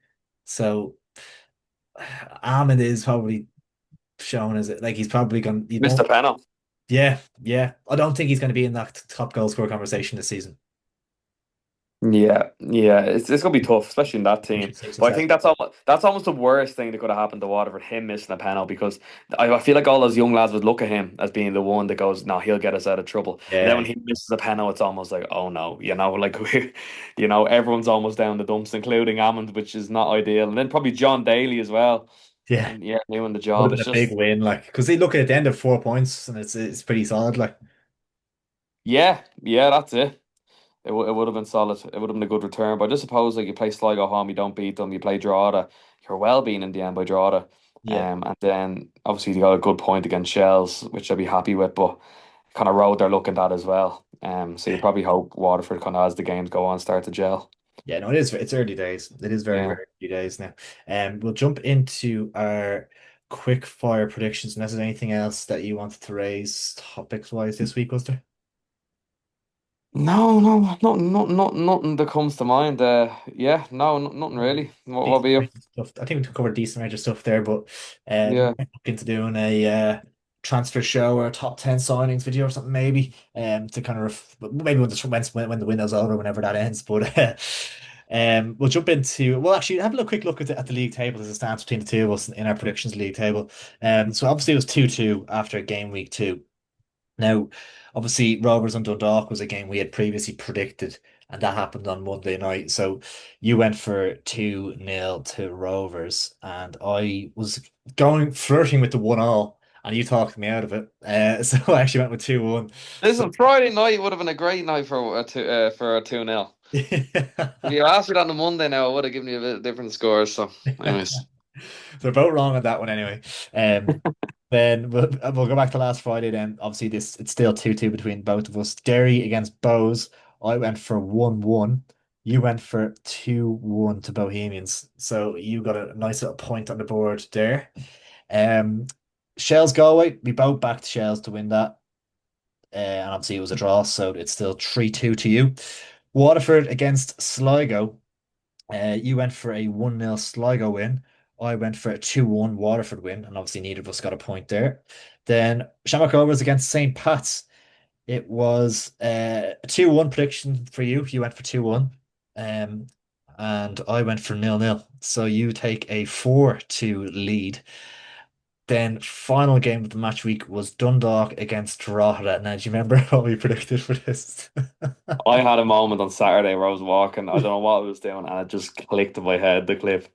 So Ahmed is probably shown as like he's probably gone. You Mr. don't. Pennell. Yeah. I don't think he's going to be in that top goal scorer conversation this season. Yeah, yeah, it's gonna be tough, especially in that team. Six or But I seven. think that's almost the worst thing that could have happened to Waterford, him missing a penalty, because I feel like all those young lads would look at him as being the one that goes, no, he'll get us out of trouble. And then Yeah, when he misses a penalty, it's almost like, oh no, like everyone's almost down the dumps, including Hammond, which is not ideal. And then probably John Daly as well, yeah. and yeah, doing the Would job. have It's been a big just win, like because they look at the end of 4 points and it's pretty solid. Like, yeah, yeah, that's it. It would have been solid. It would have been a good return. But I just suppose like you play Sligo home, you don't beat them. You play Drogheda, you're well beaten in the end by Drogheda. yeah, And then obviously you got a good point against Shells, which I'd be happy with. But kind of road they're looking at as well. So you yeah, probably hope Waterford kind of as the games go on start to gel. yeah. No, it is. It's early days. It is very, Yeah. very early days now. We'll jump into our quick fire predictions. Unless there's anything else that you wanted to raise topics wise this week, was there? No, no, nothing that comes to mind. Yeah, no, nothing really. What about Decent you? range of stuff. I think we covered a decent range of stuff there, but we Yeah. might look into doing transfer show or a top 10 signings video or something, maybe, to kind of maybe when the window's over, whenever that ends. But we'll jump into, well, actually, have a quick look at the league table as it stands between the two of us in our predictions league table. So obviously it was 2-2 after game week two. Now, obviously, Rovers and Dundalk was a game we had previously predicted, and that happened on Monday night. So you went for 2-0 to Rovers, and I was going flirting with the 1-all, and you talked me out of it. So I actually went with 2-1. So Listen, Friday night would have been a great night for a 2-0. If you asked me that on the Monday now, I would have given you a bit different scores. So, anyways. they're both wrong on that one anyway. Then we'll go back to last Friday. Then obviously this it's still 2-2 between both of us. Derry against Bows. I went for 1-1. You went for 2-1 to Bohemians. So you got a nice little point on the board there. Um, Shells Galway. We both backed Shells to win that. And obviously it was a draw, so it's still 3-2 to you. Waterford against Sligo. You went for a 1-0 Sligo win. I went for a 2-1 Waterford win, and obviously neither of us got a point there. Then Shamrock Rovers against St. Pat's. It was a 2-1 prediction for you. You went for 2-1. Um, and I went for 0-0. So you take a 4-2 lead. Then final game of the match week was Dundalk against Drogheda. Now, do you remember what we predicted for this? I had a moment on Saturday where I was walking. I don't know what I was doing, and it just clicked in my head. The clip.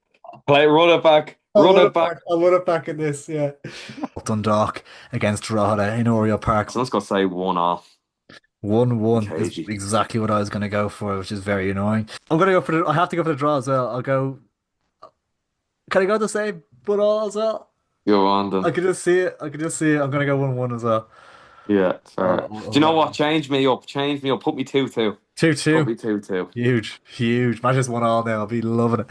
Play, run it back, I run would it have back. back. I would have back in this, yeah. Dundalk against Drogheda in Oriel Park. So let's go say 1-0. 1-1 is Cagey. exactly what I was going to go for, which is very annoying. I'm going to go for I have to go for the draw as well. I'll go. Can I go the same but all as well? Go on I then. can just see it. I can just see it. I'm going to go 1-1 as well. Yeah, fair. Do you know what? Oh. Change me up. Change me up. Put me 2-2. Put 2-2. me 2-2. Huge. Huge. Match just 1-all now. I'll be loving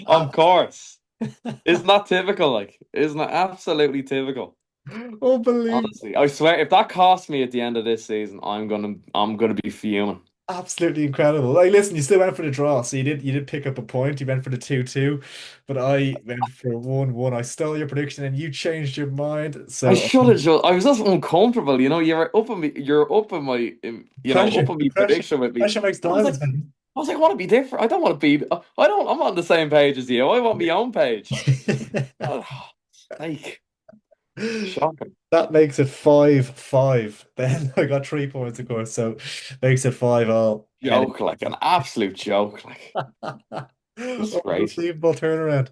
Of it. course. Isn't that typical? Like, isn't that absolutely typical? Unbelievable. Honestly, I swear, if that costs me at the end of this season, I'm gonna be fuming. Absolutely incredible. Like, listen, you still went for the draw, so you did pick up a point. You went for the 2-2, but I went for 1-1. I stole your prediction and you changed your mind. I So should have just. I was just uncomfortable. You're up on me. You're up on my. Up on the me pressure, prediction with me. pressure makes I was like, diamonds, man. I want to be different. I don't want to be. I don't. I'm on the same page as you. I want my own page. Oh, like shocking. That makes it 5-5. Then I got 3 points, of course, so makes it 5-all heading. Joke, like an absolute joke. Like it's great. Unbelievable turnaround.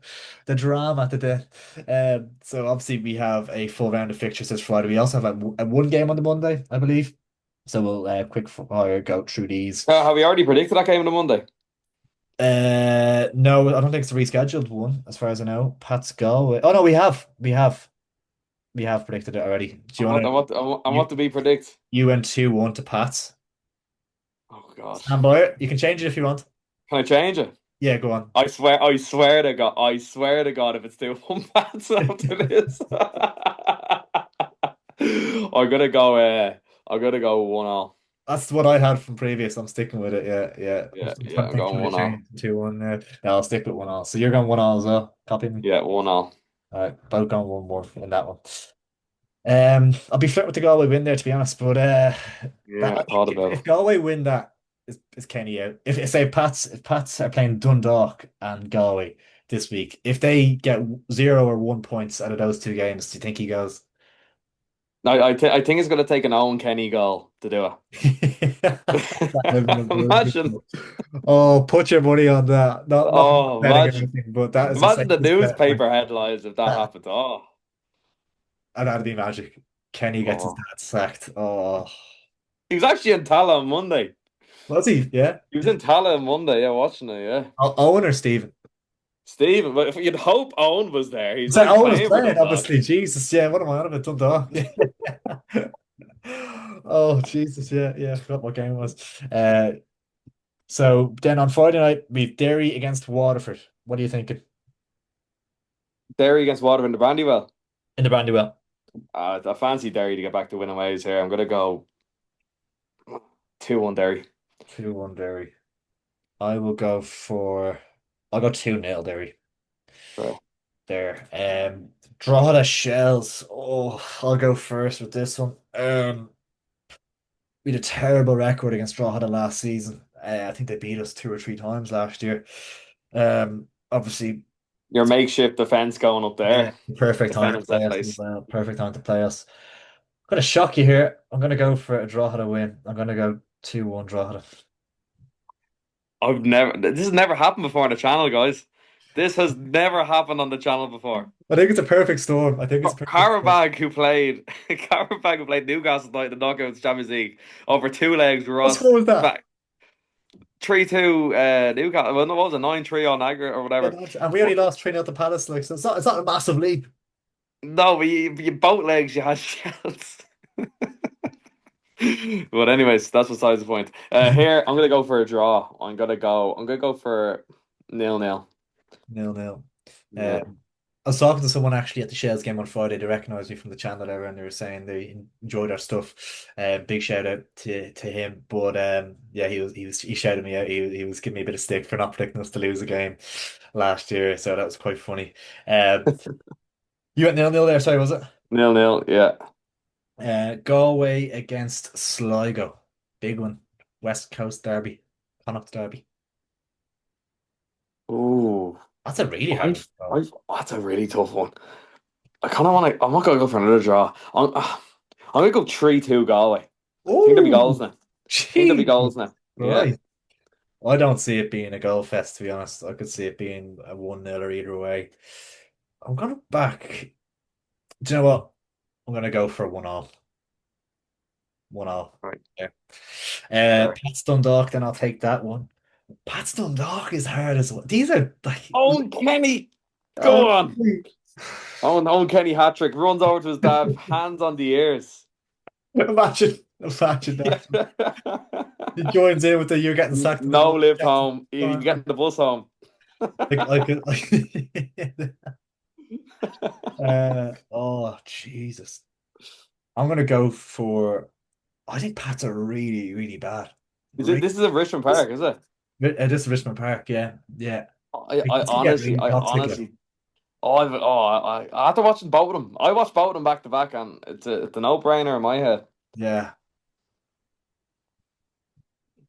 The drama at the death. So obviously we have a full round of fixtures this Friday. We also have a one game on the Monday, I believe. So we'll quick fire go through these. Have we already predicted that game on the Monday? No, I don't think it's a rescheduled one, as far as I know. Pat's Galway. Oh no, we have predicted it already. Do you I want want. I to want. I want. I want you to be predict. you went 2-1 to Pat's. Oh God. Stand by it. You can change it if you want. Can I change it? Yeah, go on. I swear. I swear to God. I swear to God. If it's still one bad after this, I'm gonna go. I'm gonna go 1-0. That's what I had from previous. I'm sticking with it. Yeah, yeah. Yeah. I'm Yeah. trying to I'm think going should I 1-0. change it to 2-1 now. No, I'll stick with 1-all. So you're going 1-all as well. Copy me. Yeah. 1-0. All right, both going one more in that one. I'll be flirting with the Galway win there, to be honest. But that Yeah. I I think thought about if it. Galway win that, is Kenny out. If say if Pats are playing Dundalk and Galway this week, if they get 0 or 1 points out of those two games, do you think he goes? No, I think it's gonna take an Owen Kenny goal to do That would have been it. Imagine. unbelievable. Oh, put your money on that. Not Oh, betting or imagine. anything, but that is the Imagine the safest bet. newspaper headlines if that happened. Oh. And that'd be magic. Kenny gets his Oh. dad sacked. Oh, He was actually in Tala on Monday. was he? Yeah. He was in Tala on Monday, yeah, watching it, yeah. Owen or Stephen? Stephen, but if you'd hope Owen was there. He's So like Owen was playing for playing, Dundalk. obviously. Jesus, yeah. What am I on about Dundalk? Oh, Jesus, yeah, yeah. I forgot what game it was. So then on Friday night, we've Derry against Waterford. What are you thinking Derry against Water in the Brandywell. in the Brandywell? I fancy Derry to get back to winning ways here. I'm gonna go 2-1 Derry. 2-1 Derry. I will go for. I'll go 2-0 Derry. Right. there. Drogheda Shells. Oh, I'll go first with this one. We had a terrible record against Drogheda last season. I think they beat us two or three times last year. Obviously, Your makeshift defense going up yeah, there, perfect time to defending play that us as place. well. Perfect time to play us. I'm gonna shock you here. I'm gonna go for a Drogheda win. I'm gonna go 2-1 Drogheda. This has never happened before on the channel, guys. This has never happened on the channel before. I think it's a perfect storm. I think it's a perfect storm. Carabag who played Newcastle tonight in the knockouts Champions League over two legs. We What lost score was that? back 3-2 Newcastle. Well, no, what was it 9-3 on aggregate or Yeah, whatever. and we only But lost 3-0 to Palace, like so it's not a massive leap. no, but you both legs you had shells. But anyways, that's besides the point. Here I'm gonna go for a draw. I'm gonna go for 0-0. 0-0. Yeah. Um, I was talking to someone actually at the Shells game on Friday. They recognised me from the channel there, and they were saying they enjoyed our stuff. Big shout out to him. But yeah, he shouted me out. He was giving me a bit of stick for not predicting us to lose a game last year, so that was quite funny. You went 0-0 there. Sorry, was it? 0-0, yeah. Galway against Sligo, big one. West Coast derby, Connacht derby. Ooh. That's a really hard one. I've, that's a really tough one. I kind of want to. I'm not gonna go for another draw. I'm gonna go 3-2 Galway. I think there'll be Oh, goals now. I think there'll be jeez. goals now. Yeah. Right. I don't see it being a goal fest, to be honest. I could see it being a 1-0 or either way. I'm gonna back. Do you know what? I'm gonna go for 1-1. 1-1. Right. Yeah. Fair. Pats Dundalk, then I'll take that one. Pats Dundalk is hard as well. These are like Owen Kenny, oh, go on. Owen Kenny hat trick runs over to his dad, hands on the ears. imagine Yeah. that. He joins in with the you're getting sacked in the No morning. lift home. You get the bus home. Like, oh Jesus. I'm gonna go for I think Pats are really, really bad. Is it? Really, This is in Richmond this, Park, is it? this is Richmond Park, yeah. Yeah. I This could get honestly, really I toxic. Like. honestly, after watching both of them, I watched both of them back to back, and it's a no-brainer in my head. Yeah.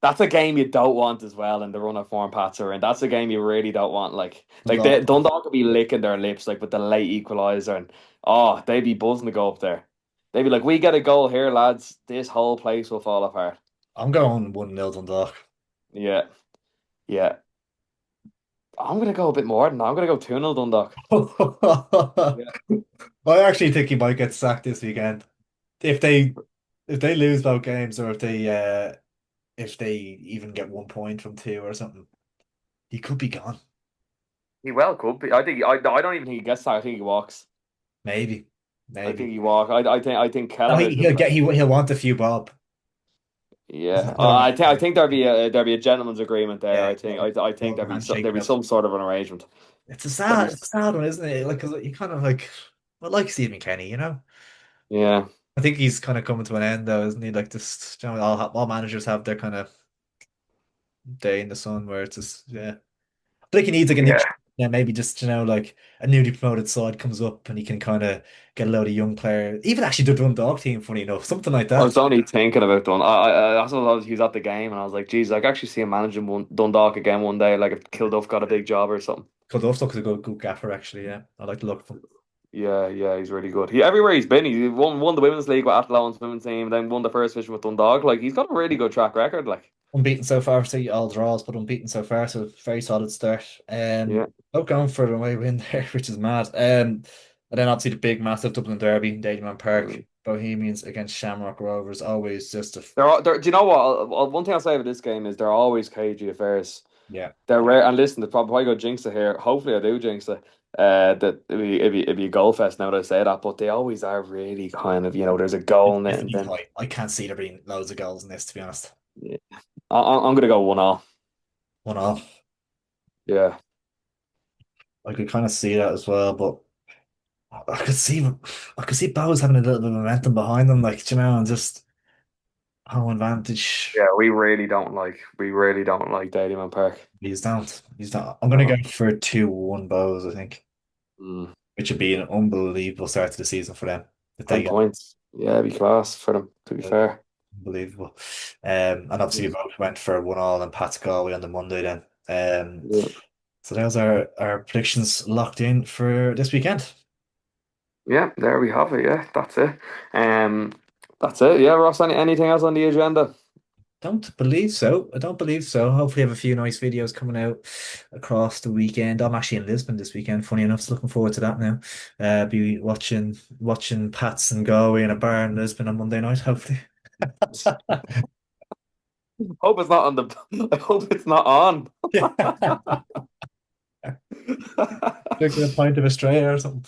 That's a game you don't want as well in the run of form Pats are in. That's a game you really don't want. Dundalk. Dundalk could be licking their lips like with the late equaliser, and oh, they'd be buzzing to go up there. They'd be like, "We get a goal here, lads. This whole place will fall apart." I'm going 1-0 Dundalk. Yeah, yeah. I'm gonna go a bit more than that. I'm gonna go 2-0 Dundalk. Yeah. I actually think he might get sacked this weekend. If they if they lose both games or if they even get 1 point from two or something, he could be gone. He well could be. I don't even think he gets that. I think he walks. Maybe. I think Maybe. he walk. I think No, Kelleher's he'll just get he'll want a few bob. This is yeah. a bit of I an think there'd be a gentleman's agreement there. yeah, yeah. I Bit think of a handshake there'd be note. some sort of an arrangement. There'd be It's a sad one, isn't it? Like, 'cause you kind of like, well, like Stephen Kenny, you know. yeah. I think he's kind of coming to an end though, isn't he? Like, just you know, all managers have their kind of day in the sun where it's just yeah. I think he needs like a new, Yeah. yeah, maybe just like a newly promoted side comes up and he can kind of get a load of young players. Even actually the Dundalk team, funny enough, something like I that. was only thinking about Dun. That's what I was. He was at the game, and I was like, "Geez, I could actually see him managing Dundalk again one day. Like if Kilduff got a big job or something." Close looks a good gaffer actually. Yeah, I like the look of him. Yeah, yeah, he's really good. He everywhere he's been, he won the women's league with Athlone women's team, then won the first division with Dundalk. Like he's got a really good track record. Like Unbeaten so far, see all draws, but unbeaten so far, so very solid start. yeah, Not going for an away win there, which is mad. And then obviously the big, massive Dublin derby, Dalymount Park, mm. Bohemians against Shamrock Rovers, always just a Do you know what? One thing I'll say about this game is they're always cagey affairs. yeah. They're rare. And listen, the probably go jinx it here. Hopefully, I do jinx it. That it'd be a goal fest now that I say that, but they always are really kind of there's a goal It's in it, and definitely then tight. I can't see there being loads of goals in this, to be honest. yeah. I'm gonna go 1-1. 1-1. Yeah, I could kind of see that as well, but I could see Bowes having a little bit of momentum behind them, like you know, and just home advantage. yeah. We really don't like Dalymount Park. He's down. He's down. I'm gonna go No. for 2-1 Bowes, I think. Mm. which would be an unbelievable start to the season for them if they 10 get points. Yeah, it'd be class for them, to be it. fair. Unbelievable. And obviously we both went for 1-1 and Pat's Galway on the Monday then. Yeah. So those are our predictions locked in for this weekend. Yeah, there we have it. Yeah, that's it. Um, that's it. Yeah, Ross, anything else on the agenda? Don't believe so. I don't believe so. Hopefully, have a few nice videos coming out across the weekend. I'm actually in Lisbon this weekend. Funny enough, so looking forward to that now. Be watching Pats and Galway in a bar in Lisbon on Monday night. Hopefully, Hope it's not on the. I hope it's not on. yeah, drinking a pint of Australia or something.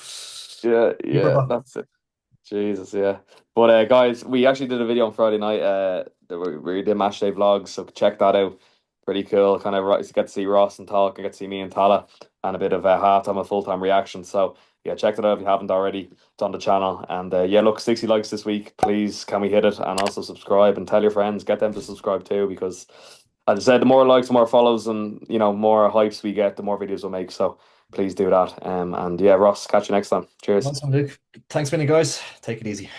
Yeah, Keep her yeah, back. that's it. Jesus, yeah. But guys, we actually did a video on Friday night. We did match day vlogs, so check that out. Pretty cool. Kind of right, get to see Ross and talk, and get to see me and Tala, and a bit of a halftime and full time reaction. So yeah, check that out if you haven't already. It's on the channel. And yeah, look, 60 likes this week. Please, can we hit it? And also subscribe and tell your friends, get them to subscribe too, because as I said, the more likes, the more follows, and more hypes we get, the more videos we'll make. So please do that. And yeah, Ross, catch you next time. Cheers. Awesome, Luke. Thanks, many guys. Take it easy.